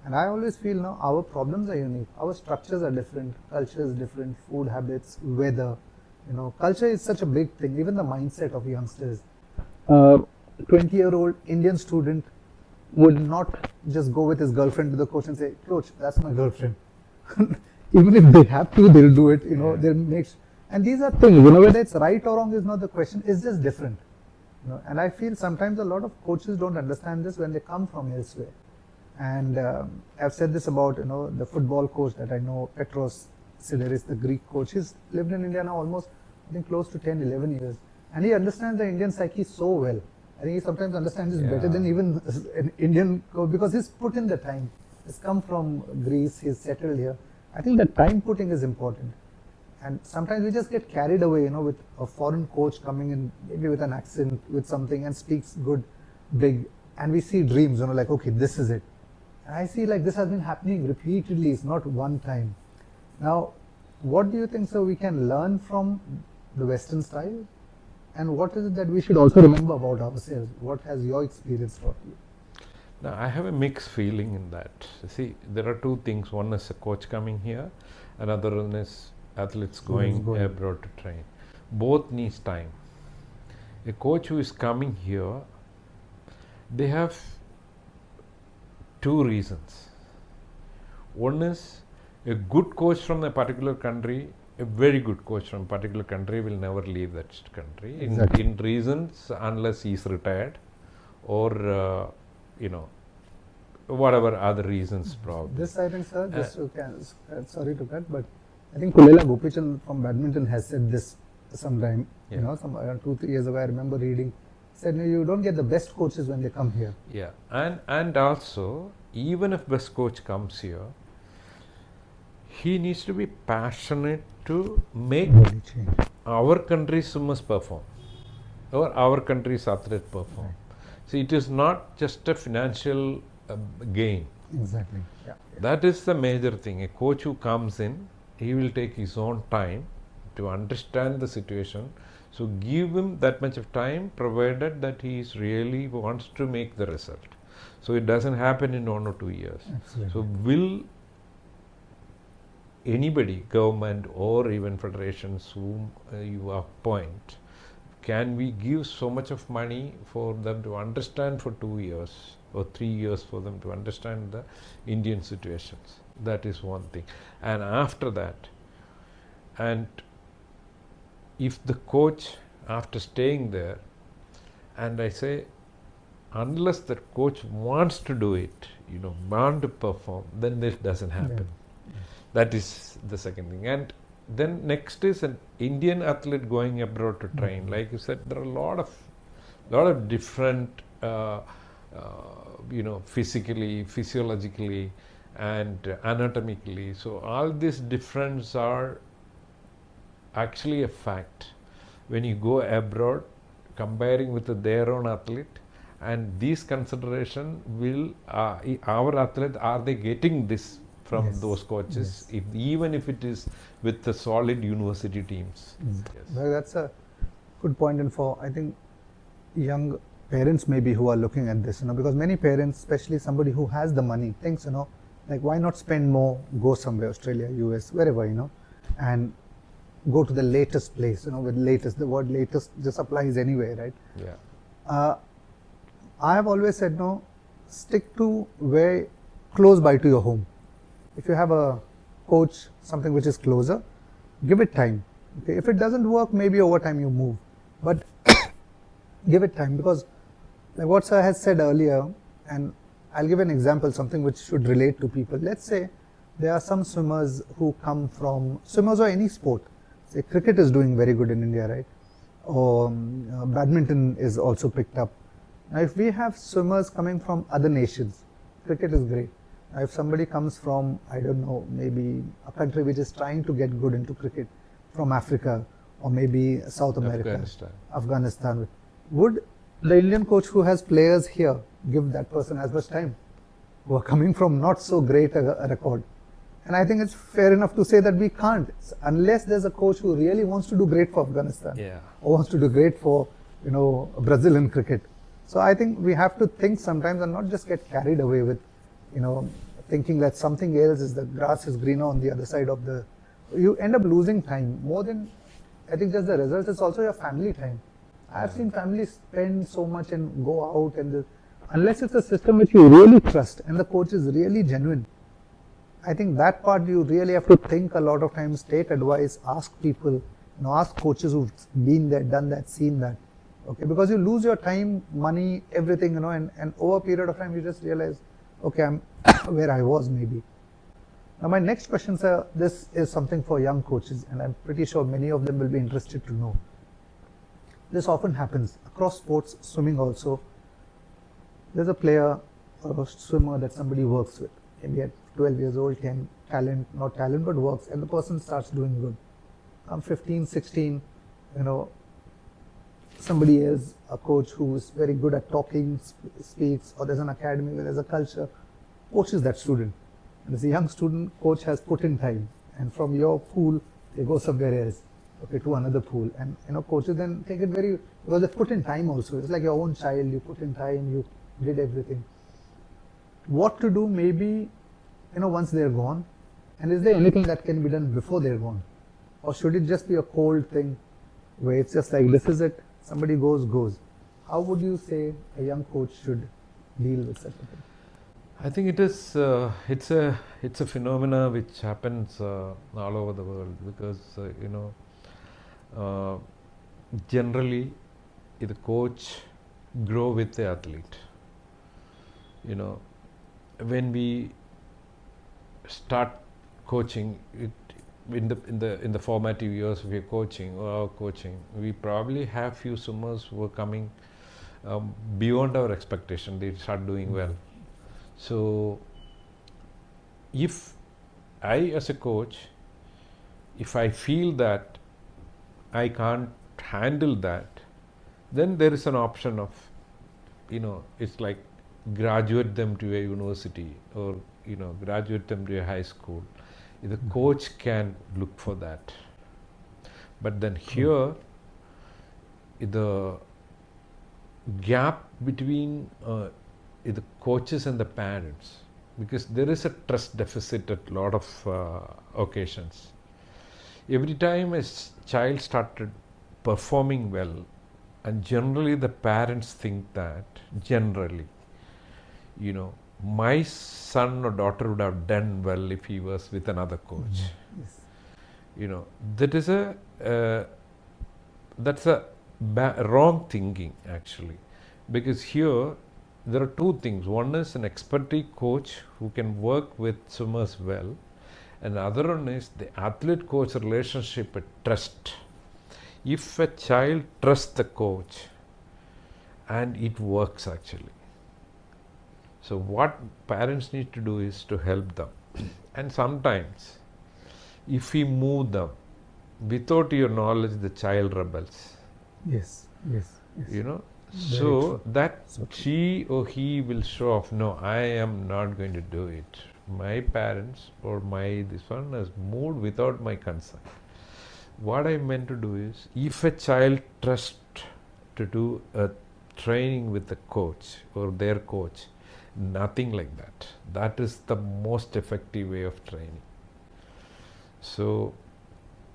And I always feel now our problems are unique. Our structures are different, culture is different, food habits, weather. Culture is such a big thing. Even the mindset of youngsters. 20-year-old Indian student would not just go with his girlfriend to the coach and say, "Coach, that's my girlfriend." Even if they have to, they'll do it. They'll make. And these are things, whether it's right or wrong is not the question, it's just different. And I feel sometimes a lot of coaches don't understand this when they come from elsewhere. And I've said this about, the football coach that I know, Petros Sideris, the Greek coach. He's lived in India now almost, I think, close to 10, 11 years. And he understands the Indian psyche so well. I think he sometimes understands this better than even an Indian coach because he's put in the time. He's come from Greece, he's settled here. I think the time putting is important. And sometimes we just get carried away, with a foreign coach coming in, maybe with an accent, with something, and speaks good, big, and we see dreams, like, okay, this is it. And I see like this has been happening repeatedly, it's not one time. Now, what do you think, sir, we can learn from the Western style? And what is it that we should also remember about ourselves? What has your experience taught you? Now, I have a mixed feeling in that. See, there are two things. One is a coach coming here, another one is athletes going abroad to train. Both needs time. A coach who is coming here, they have two reasons. One is a good coach from a particular country, a very good coach from a particular country will never leave that country in reasons unless he is retired or whatever other reasons probably. This I think, sir, just sorry to cut, but I think Kulela Gopichan from badminton has said this sometime, some around 2-3 years ago. I remember reading, said you don't get the best coaches when they come here. Yeah, and also even if best coach comes here, he needs to be passionate to make our country's swimmers perform or our country's athletes perform. So it is not just a financial gain. Exactly. Yeah. That is the major thing. A coach who comes in, he will take his own time to understand the situation. So give him that much of time, provided that he is really wants to make the result. So it doesn't happen in 1 or 2 years. Absolutely. So will anybody, government or even federations whom you appoint, can we give so much of money for them to understand for 2 years or 3 years for them to understand the Indian situations? That is one thing. And after that, and if the coach, after staying there, and I say, unless the coach wants to do it, want to perform, then this doesn't happen. Yeah. That is the second thing. And then next is an Indian athlete going abroad to train. Like you said, there are a lot of different, physically, physiologically, and anatomically. So all these differences are actually a fact. When you go abroad, comparing with their own athlete, and these consideration will our athlete, are they getting this from Yes. those coaches? Yes. Even if it is with the solid university teams. Yes. Yes. Well, that's a good point, and for I think young parents maybe who are looking at this, because many parents, especially somebody who has the money, thinks, like why not spend more, go somewhere, Australia, US, wherever, and go to the latest place, with latest, the word latest just applies anywhere, right? Yeah. I have always said, no, stick to where close by to your home. If you have a coach, something which is closer, give it time. Okay, if it doesn't work, maybe over time you move, but give it time, because like what sir has said earlier, and I'll give an example, something which should relate to people. Let's say there are some swimmers who come from, swimmers or any sport. Say cricket is doing very good in India, right? Or badminton is also picked up. Now if we have swimmers coming from other nations, cricket is great. Now if somebody comes from, I don't know, maybe a country which is trying to get good into cricket, from Africa or maybe South America, Afghanistan, would the Indian coach who has players here give that person as much time, who are coming from not so great a record? And I think it's fair enough to say that we can't, unless there's a coach who really wants to do great for Afghanistan, Yeah. or wants to do great for Brazil in cricket. So I think we have to think sometimes and not just get carried away with thinking that something else is, the grass is greener on the other side of the, you end up losing time more than I think just the results. It's also your family time. I've seen families spend so much and go out, and unless it's a system which you really trust and the coach is really genuine, I think that part you really have to think a lot of times, take advice, ask people, ask coaches who've been there, done that, seen that. Okay, because you lose your time, money, everything, and over a period of time you just realize, okay, I'm where I was maybe. Now my next question, sir, this is something for young coaches, and I'm pretty sure many of them will be interested to know. This often happens across sports, swimming also. There's a player or a swimmer that somebody works with, maybe at 12 years old, not talent, but works, and the person starts doing good. Come 15, 16, somebody is a coach who is very good at talking, speaks, or there's an academy where there's a culture, coaches that student. And as a young student, coach has put in time, and from your pool, they go somewhere else, okay, to another pool. And coaches then take it very, because they put in time also. It's like your own child, you put in time, you did everything. What to do maybe, once they're gone? And is there anything that can be done before they're gone? Or should it just be a cold thing where it's just like, this is it, somebody goes. How would you say a young coach should deal with such a thing? I think it is. It's a phenomena which happens all over the world, because generally the coach grow with the athlete. When we start coaching it in the formative years of your coaching or our coaching, we probably have few swimmers who are coming beyond our expectation. They start doing well. So if I, as a coach, if I feel that I can't handle that, then there is an option of it's like graduate them to a university, or graduate them to a high school. The coach can look for that. But then here, the gap between the coaches and the parents, because there is a trust deficit at a lot of occasions. Every time a child started performing well, and generally the parents think that generally, my son or daughter would have done well if he was with another coach. Yes. That is that's a wrong thinking actually, because here there are two things. One is an expertise coach who can work with swimmers well, and the other one is the athlete coach relationship at trust. If a child trusts the coach, and it works actually. So what parents need to do is to help them. And sometimes if we move them without your knowledge, the child rebels. Yes. So that she or he will show off, no, I am not going to do it. My parents or this one has moved without my consent. What I meant to do is, if a child trusts to do a training with the coach or their coach, nothing like that. That is the most effective way of training. So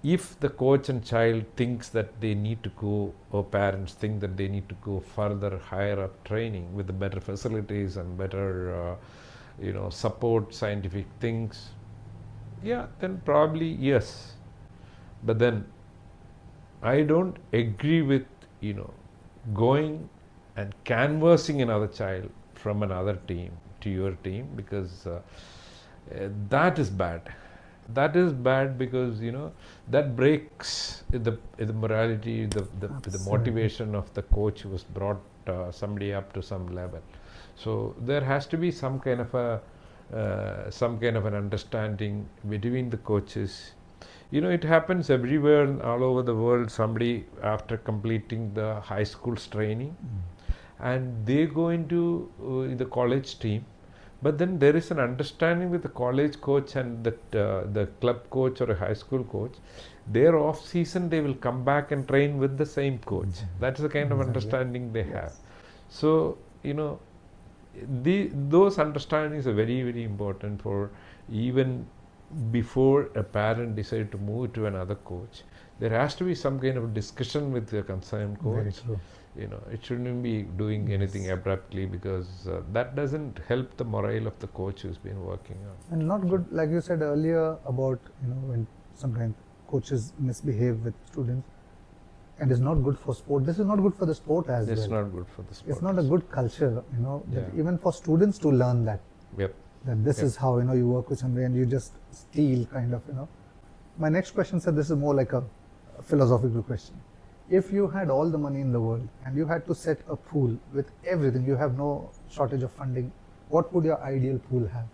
if the coach and child thinks that they need to go, or parents think that they need to go further, higher up training with the better facilities and better support scientific things, then probably yes. But then I don't agree with going and canvassing another child from another team to your team, because that is bad. That is bad because that breaks the morality, the motivation of the coach who has brought somebody up to some level. So there has to be some kind of an understanding between the coaches. It happens everywhere, all over the world. Somebody, after completing the high school's training, and they go into the college team, but then there is an understanding with the college coach and the club coach or a high school coach. Their off season, they will come back and train with the same coach. That's the kind of understanding they have. So those understandings are very, very important for even before a parent decides to move to another coach. There has to be some kind of discussion with the concerned coach. Very true. It shouldn't be doing anything abruptly, because that doesn't help the morale of the coach who's been working on. And not good, like you said earlier about when sometimes coaches misbehave with students, and it's not good for sport. This is not good for the sport as well. It's not good for the sport. It's not a good culture, that even for students to learn that. Yep. That this is how you work with somebody and you just steal kind of. My next question, sir, this is more like a philosophical question. If you had all the money in the world and you had to set a pool with everything, you have no shortage of funding, what would your ideal pool have?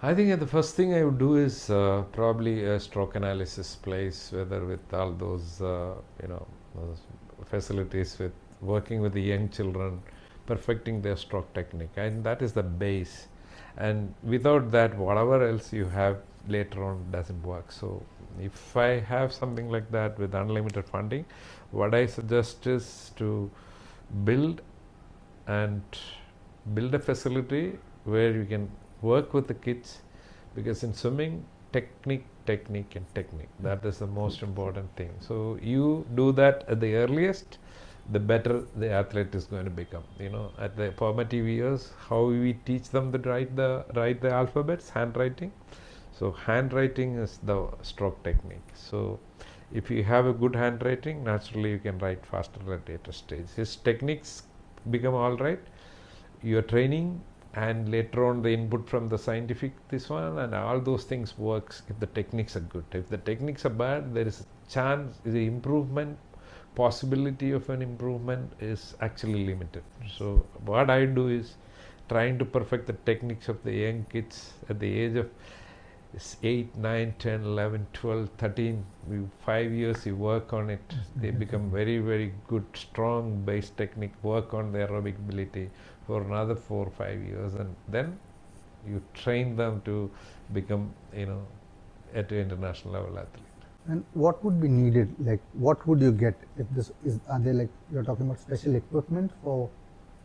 I think the first thing I would do is probably a stroke analysis place, whether with all those those facilities, with working with the young children, perfecting their stroke technique, and that is the base. And without that, whatever else you have later on doesn't work. So if I have something like that with unlimited funding, what I suggest is to build a facility where you can work with the kids, because in swimming, technique, that is the most important thing. So you do that at the earliest, the better the athlete is going to become. At the formative years, how we teach them to write the alphabets, handwriting. So handwriting is the stroke technique. So if you have a good handwriting, naturally you can write faster at later stage. His techniques become all right. Your training and later on the input from the scientific, this one, and all those things works if the techniques are good. If the techniques are bad, there is a chance, the improvement, possibility of an improvement is actually limited. So what I do is trying to perfect the techniques of the young kids at the age of it's 8, 9, 10, 11, 12, 13, 5 years you work on it, they become very, very good, strong base technique, work on their aerobic ability for another 4 or 5 years, and then you train them to become, at an international level athlete. And what would be needed? Like, what would you get if this is? Are there, like, you're talking about special equipment for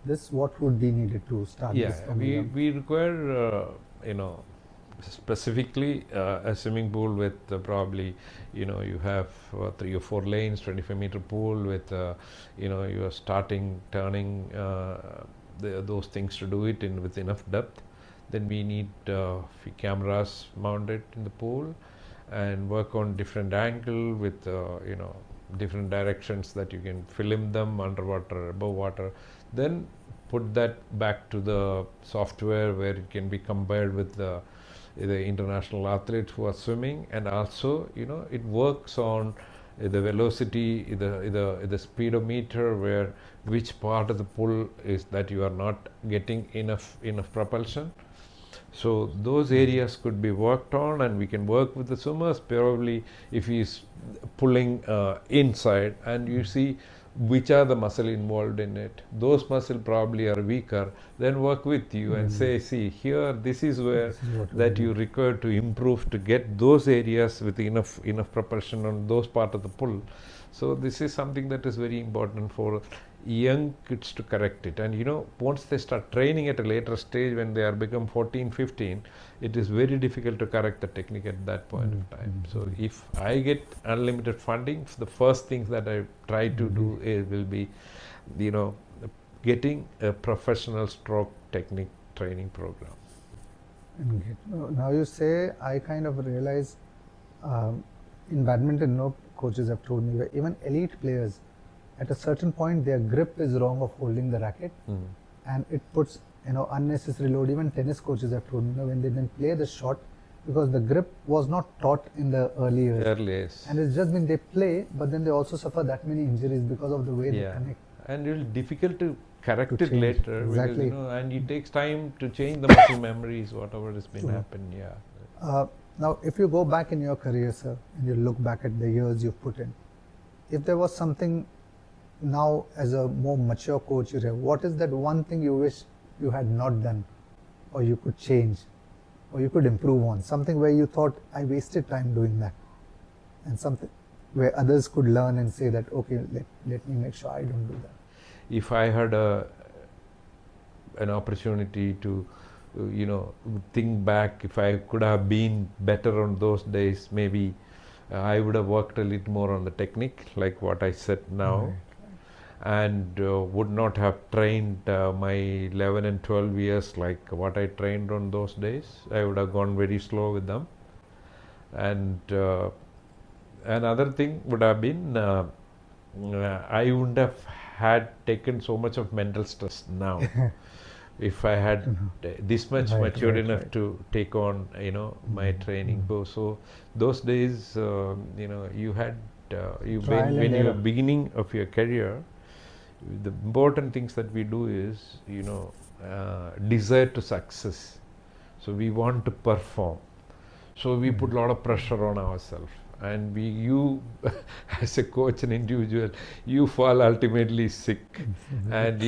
this? What would be needed to start Yeah, this from we require, specifically a swimming pool with probably, you have 3 or 4 lanes, 25-meter pool with, you are starting, turning, those things to do it with enough depth. Then we need cameras mounted in the pool and work on different angle with, different directions that you can film them underwater, above water. Then put that back to the software where it can be compared with the international athletes who are swimming, and also it works on the velocity, the speedometer, where which part of the pool is that you are not getting enough propulsion. So those areas could be worked on, and we can work with the swimmers. Probably if he's pulling inside, and you see which are the muscle involved in it, those muscle probably are weaker, then work with you and say, see here, this is where that you require to improve to get those areas with enough propulsion on those part of the pull. So this is something that is very important for young kids to correct it. And once they start training at a later stage, when they are become 14, 15, it is very difficult to correct the technique at that point of time. So if I get unlimited funding, the first things that I try to do will be, getting a professional stroke technique training program. Now you say, I kind of realize in badminton, no coaches have told me, even elite players, at a certain point their grip is wrong of holding the racket, and it puts unnecessary load. Even tennis coaches have told me, when they then play the shot, because the grip was not taught in the early years, and it's just been they play, but then they also suffer that many injuries because of the way they connect. And it's difficult to correct it change. later, Exactly. because and it takes time to change the muscle memories, whatever has been happened. Now, if you go back in your career, sir, and you look back at the years you've put in, if there was something now as a more mature coach, what is that one thing you wish you had not done, or you could change, or you could improve on? Something where you thought, I wasted time doing that, and something where others could learn and say that, okay, let me make sure I don't do that. If I had an opportunity to think back, if I could have been better on those days, maybe I would have worked a little more on the technique, like what I said now. And would not have trained my 11 and 12 years like what I trained on those days. I would have gone very slow with them. And another thing would have been, I wouldn't have had taken so much of mental stress now. If I had this much matured enough to take on, my training. So those days, you had, when you were beginning of your career, the important things that we do is, desire to success. So we want to perform. So we put a lot of pressure on ourselves. And you, as a coach and individual, you fall ultimately sick. And,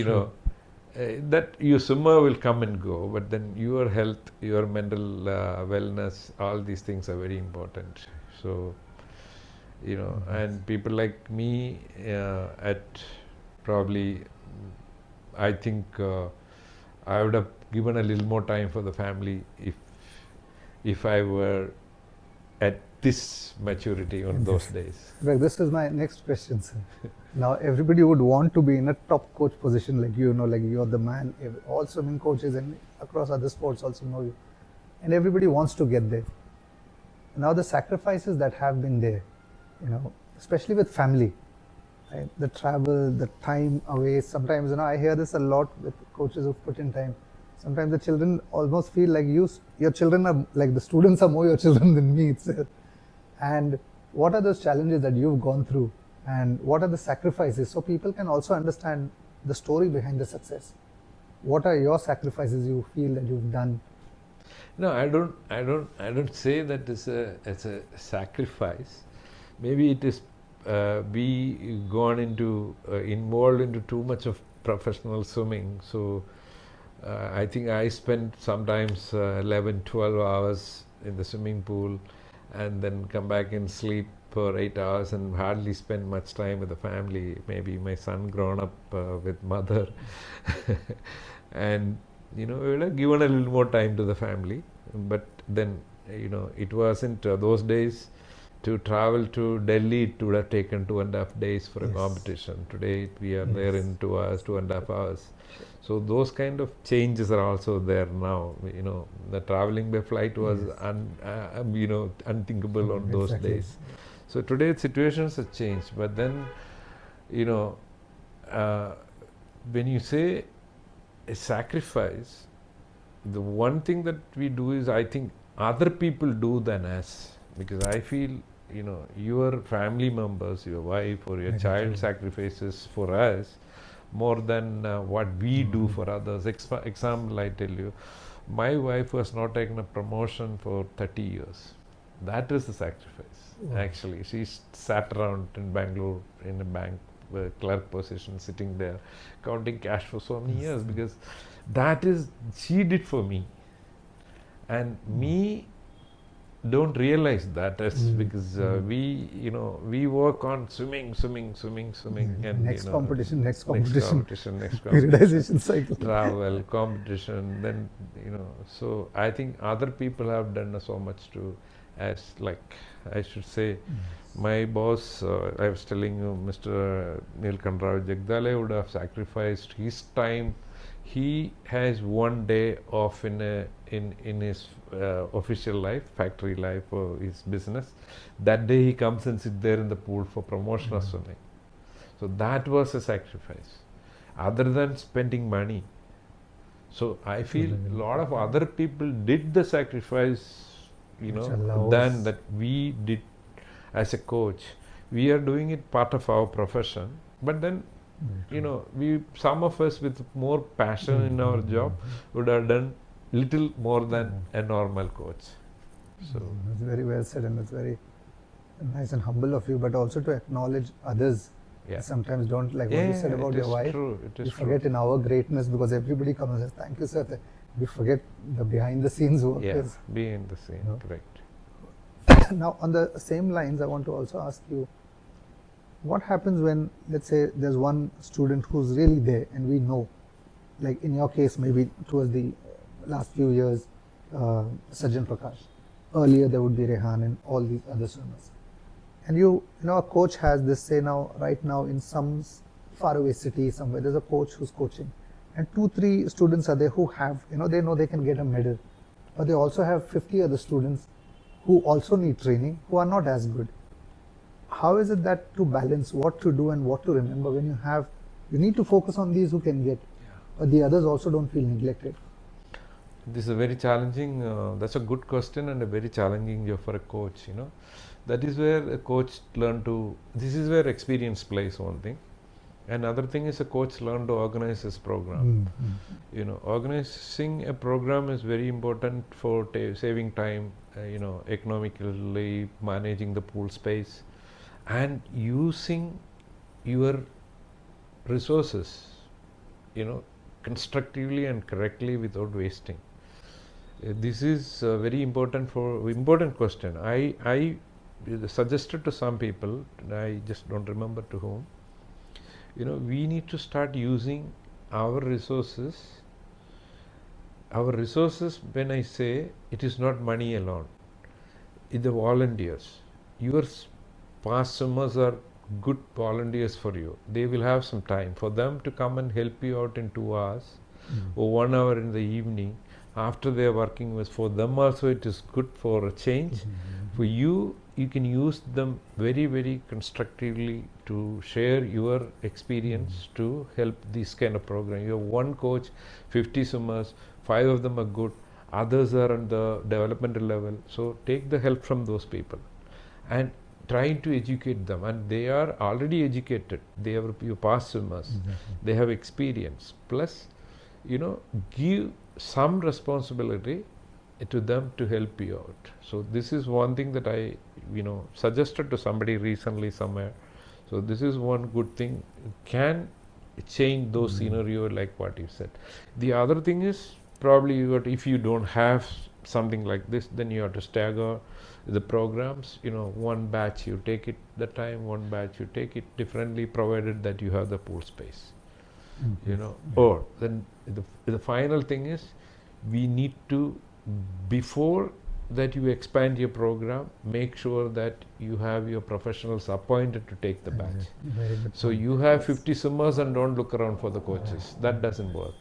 that your swimmer will come and go, but then your health, your mental wellness, all these things are very important. So, and people like me at probably, I think I would have given a little more time for the family if I were at this maturity on those days. Right, this is my next question, sir. Now everybody would want to be in a top coach position, like like you're the man. All swimming coaches and across other sports also know you, and everybody wants to get there. Now the sacrifices that have been there, especially with family, right? The travel, the time away. Sometimes I hear this a lot with coaches who put in time. Sometimes the children almost feel like your children are like the students are more your children than me itself. And what are those challenges that you've gone through, and what are the sacrifices, so people can also understand the story behind the success? What are your sacrifices you feel that you've done No, I don't say that it's a sacrifice. Maybe it is we gone into involved into too much of professional swimming. So I think I spent sometimes 11, 12 hours in the swimming pool, and then come back and sleep for 8 hours and hardly spend much time with the family. Maybe my son grown up with mother, and we would have given a little more time to the family. But then it wasn't those days. To travel to Delhi, it would have taken 2.5 days for a Yes. competition. Today we are there Yes. in 2 hours, 2.5 hours. So those kind of changes are also there now. The traveling by flight was Yes. unthinkable on those Exactly. days. So today situations have changed. But then, you know, uh, when you say a sacrifice, the one thing that we do is, I think other people do than us, because I feel your family members, your wife or your Very child true. sacrifices for us more than what we do for others. Example, I tell you, my wife was not taken a promotion for 30 years. That is the sacrifice. Wow. Actually, she sat around in Bangalore in a bank clerk position, sitting there counting cash for so many years, because that is she did for me. And me don't realize that as because we work on swimming, and Next competition, next next competition, competition, next competition, periodization cycle. travel, competition. Then so I think other people have done so much to, as like I should say, my boss. I was telling you, Mr. Nilkantrao Jagdale would have sacrificed his time. He has one day off in his official life, factory life, or his business. That day he comes and sits there in the pool for promotional swimming. So that was a sacrifice, other than spending money. So I feel a lot of other people did the sacrifice, Which allows than that we did as a coach. We are doing it part of our profession, but then we, some of us with more passion in our job, would have done little more than a normal coach. So That's very well said, and it's very nice and humble of you, but also to acknowledge others. yeah, Sometimes don't, like what you said yeah, about it your is wife. true. It We is true. forget in our greatness, because everybody comes and says, "Thank you, sir." We forget the behind the scenes work. Yeah, Is. be in the scene, No. correct. Now, on the same lines, I want to also ask you, what happens when, let's say, there's one student who's really there, and we know, like in your case, maybe towards the last few years, Sajjan Prakash. Earlier, there would be Rehan and all these other swimmers. And a coach has this, say now, right now in some faraway city somewhere, there's a coach who's coaching, and 2, 3 students are there who have, they know they can get a medal, but they also have 50 other students who also need training, who are not as good. How is it that to balance what to do and what to remember when you need to focus on these who can get, but the others also don't feel neglected? This is a very challenging, that's a good question, and a very challenging job for a coach, That is where a coach this is where experience plays one thing. Another thing is a coach learn to organize his program. Organizing a program is very important for saving time, economically managing the pool space, and using your resources, constructively and correctly without wasting. This is very important question. I suggested to some people, I just don't remember to whom, we need to start using our resources. Our resources, when I say, it is not money alone, it's the volunteers. Your past swimmers are good volunteers for you. They will have some time for them to come and help you out in 2 hours or 1 hour in the evening after they are working with. For them also it is good for a change. For you can use them very, very constructively to share your experience to help this kind of program. You have one coach, 50 swimmers, 5 of them are good, others are on the developmental level. So take the help from those people and trying to educate them, and they are already educated. They are your past swimmers. They have experience. Plus, give some responsibility to them to help you out. So this is one thing that I suggested to somebody recently somewhere. So this is one good thing, can change those scenario like what you said. The other thing is probably if you don't have something like this, then you have to stagger the programs. One batch you take it the time, one batch you take it differently, provided that you have the pool space. Or then the final thing is, we need to, before that you expand your program, make sure that you have your professionals appointed to take the batch. So you have 50 swimmers and don't look around for the coaches. That doesn't work.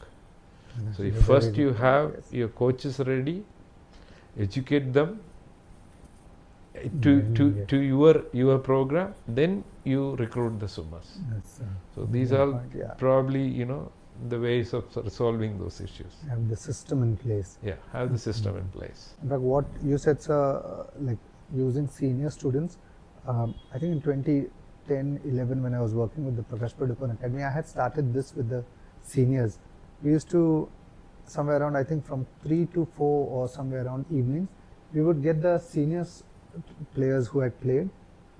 So if first you have your coaches ready, educate them to your program, then you recruit the swimmers. So these are probably the ways of resolving those issues. Have the system in place. Yeah, have the system in place. In fact, what you said, sir, like using senior students, I think in 2010-11 when I was working with the Prakash Padukone Academy, I had started this with the seniors. We used to, somewhere around, I think from 3 to 4 or somewhere around evenings, we would get the seniors players who had played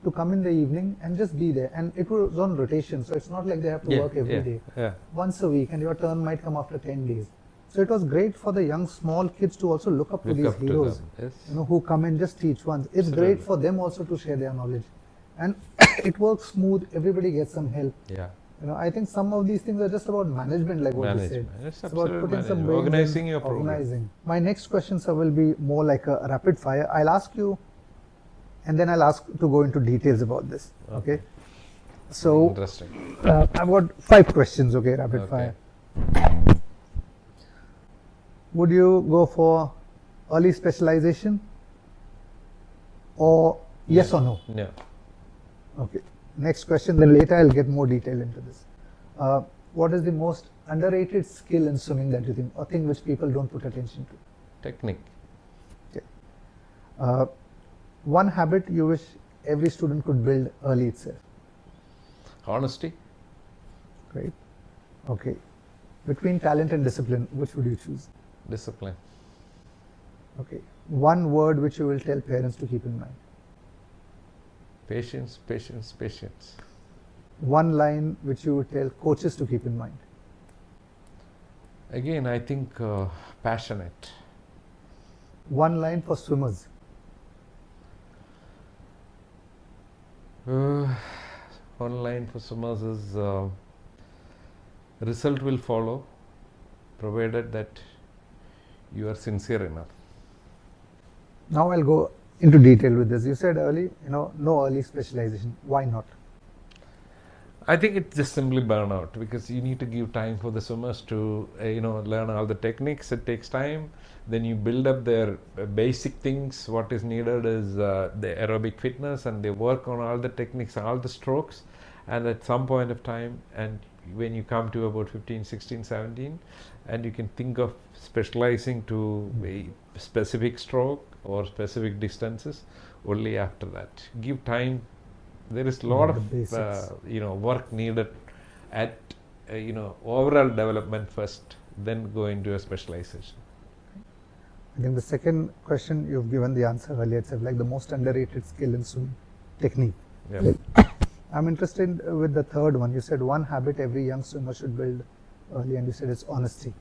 to come in the evening and just be there, and it was on rotation, so it's not like they have to work every day. Once a week, and your turn might come after 10 days. So it was great for the young small kids to also look up to these heroes, who come and just teach once. It's great for them also to share their knowledge, and it works smooth. Everybody gets some help. I think some of these things are just about management, like what you said. It's about putting some organizing your program. My next question, sir, will be more like a rapid fire. I'll ask you, and then I'll ask to go into details about this. Okay. So, interesting. I've got 5 questions. Okay, rapid fire. Would you go for early specialization, or yes or no? No. Okay. Next question. Then later I'll get more detail into this. What is the most underrated skill in swimming that you think, or thing which people don't put attention to? Technique. Okay. One habit you wish every student could build early itself? Honesty. Great. Okay. Between talent and discipline, which would you choose? Discipline. Okay. One word which you will tell parents to keep in mind? Patience, patience, patience. One line which you would tell coaches to keep in mind? Again, I think passionate. One line for swimmers? One line for swimmers is result will follow, provided that you are sincere enough. Now I'll go into detail with this. You said early, no early specialization. Why not? I think it's just simply burnout, because you need to give time for the swimmers to learn all the techniques. It takes time. Then you build up their basic things. What is needed is the aerobic fitness, and they work on all the techniques, all the strokes. And at some point of time, and when you come to about 15, 16, 17, and you can think of specializing to a specific stroke or specific distances, only after that. Give time. There is a lot of work needed at overall development first, then go into a specialization. I think the second question you've given the answer earlier itself, like the most underrated skill in swimming, technique. I'm interested with the third one. You said one habit every young swimmer should build early, and you said it's honesty.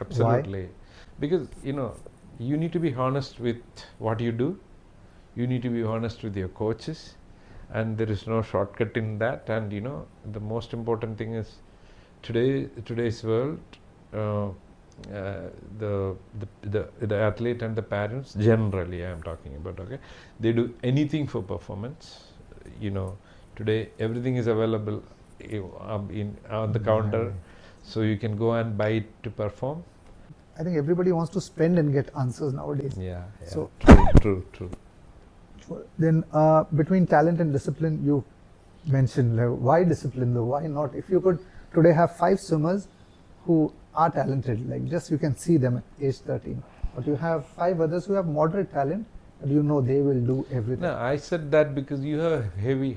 Absolutely. Why? Because you need to be honest with what you do. You need to be honest with your coaches, and there is no shortcut in that. And the most important thing is today's world, the athlete and the parents, generally I am talking about, they do anything for performance. Today everything is available on the counter, so you can go and buy it to perform. I think everybody wants to spend and get answers nowadays. So true. Then between talent and discipline, you mentioned, why discipline though? Why not? If you could today have 5 swimmers who are talented, like just you can see them at age 13, but you have 5 others who have moderate talent, and they will do everything. No, I said that because you have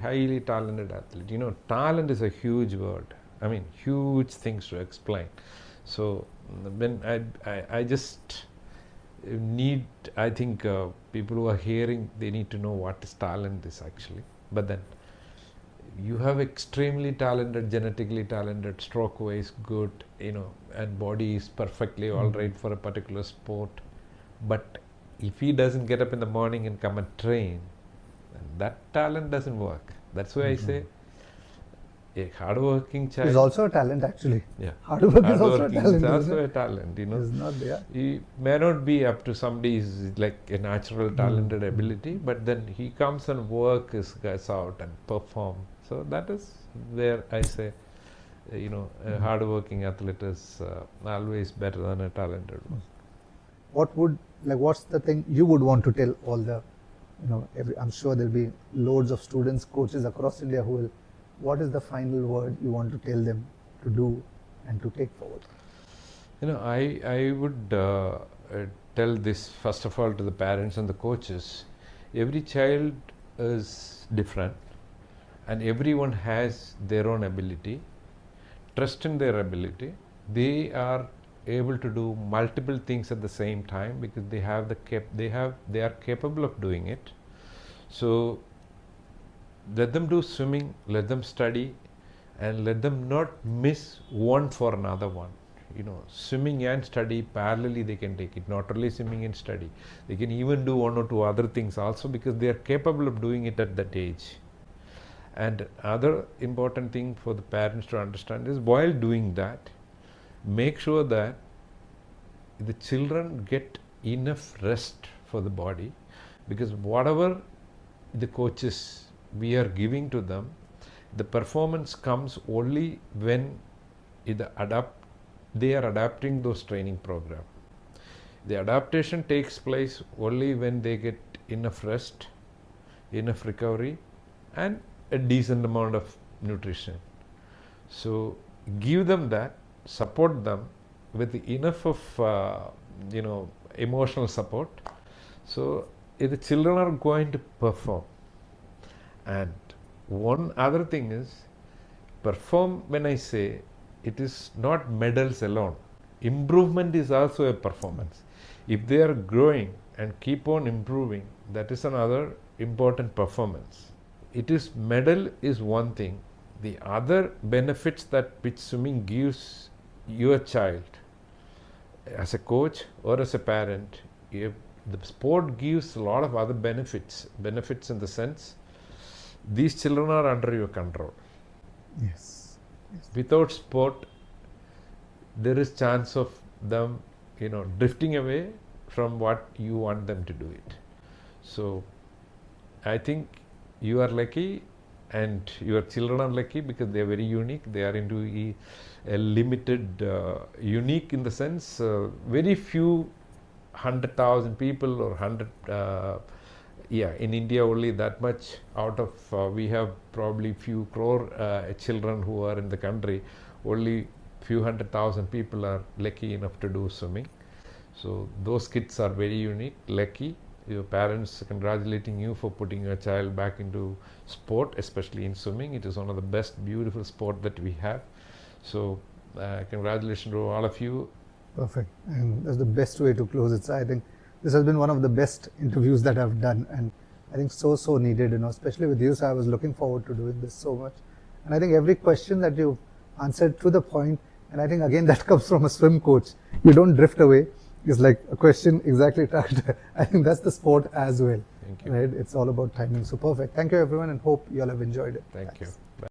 highly talented athlete. Talent is a huge word. I mean, huge things to explain. So when I just need, I think people who are hearing, they need to know what is talent is actually. But then you have extremely talented, genetically talented, stroke wise good, and body is perfectly all right for a particular sport. But if he doesn't get up in the morning and come and train, then that talent doesn't work. That's why I say a hardworking child It's also a talent, actually. Yeah. Hard work is also a Hardworking talent. is isn't also it? a talent, It's not there. He may not be up to somebody's like a natural talented ability, but then he comes and work his guys out and perform. So that is where I say, a hardworking athlete is always better than a talented one. What's the thing you would want to tell all the, I'm sure there'll be loads of students, coaches across India who will, what is the final word you want to tell them to do and to take forward? I would tell this first of all to the parents and the coaches. Every child is different and everyone has their own ability. Trust in their ability. They are able to do multiple things at the same time because they are capable of doing it. So let them do swimming, let them study, and let them not miss one for another one. Swimming and study parallelly they can take it, not only swimming and study. They can even do one or two other things also because they are capable of doing it at that age. And other important thing for the parents to understand is while doing that, make sure that the children get enough rest for the body, because whatever the coaches we are giving to them, the performance comes only when they are adapting those training program. The adaptation takes place only when they get enough rest, enough recovery, and a decent amount of nutrition. So give them that, support them with enough of emotional support. So if the children are going to perform. And one other thing is, perform, when I say, it is not medals alone. Improvement is also a performance. If they are growing and keep on improving, that is another important performance. It is medal is one thing. The other benefits that which swimming gives your child as a coach or as a parent, if the sport gives a lot of other benefits in the sense these children are under your control. Yes. Without sport, there is chance of them drifting away from what you want them to do it. So I think you are lucky and your children are lucky because they are very unique. They are into a limited, unique in the sense, very few 100,000 people or 100 in India only that much out of we have probably few crore children who are in the country. Only few 100,000 people are lucky enough to do swimming. So those kids are very unique, lucky. Your parents congratulating you for putting your child back into sport, especially in swimming. It is one of the best, beautiful sport that we have. So congratulations to all of you. Perfect. And that's the best way to close it. So I think this has been one of the best interviews that I've done, and I think so needed, especially with you. So I was looking forward to doing this so much. And I think every question that you answered to the point, and I think again that comes from a swim coach. You don't drift away. It's like a question exactly targeted. I think that's the sport as well. Thank you. Right? It's all about timing. So perfect. Thank you everyone, and hope you all have enjoyed it. Thank Thanks. you.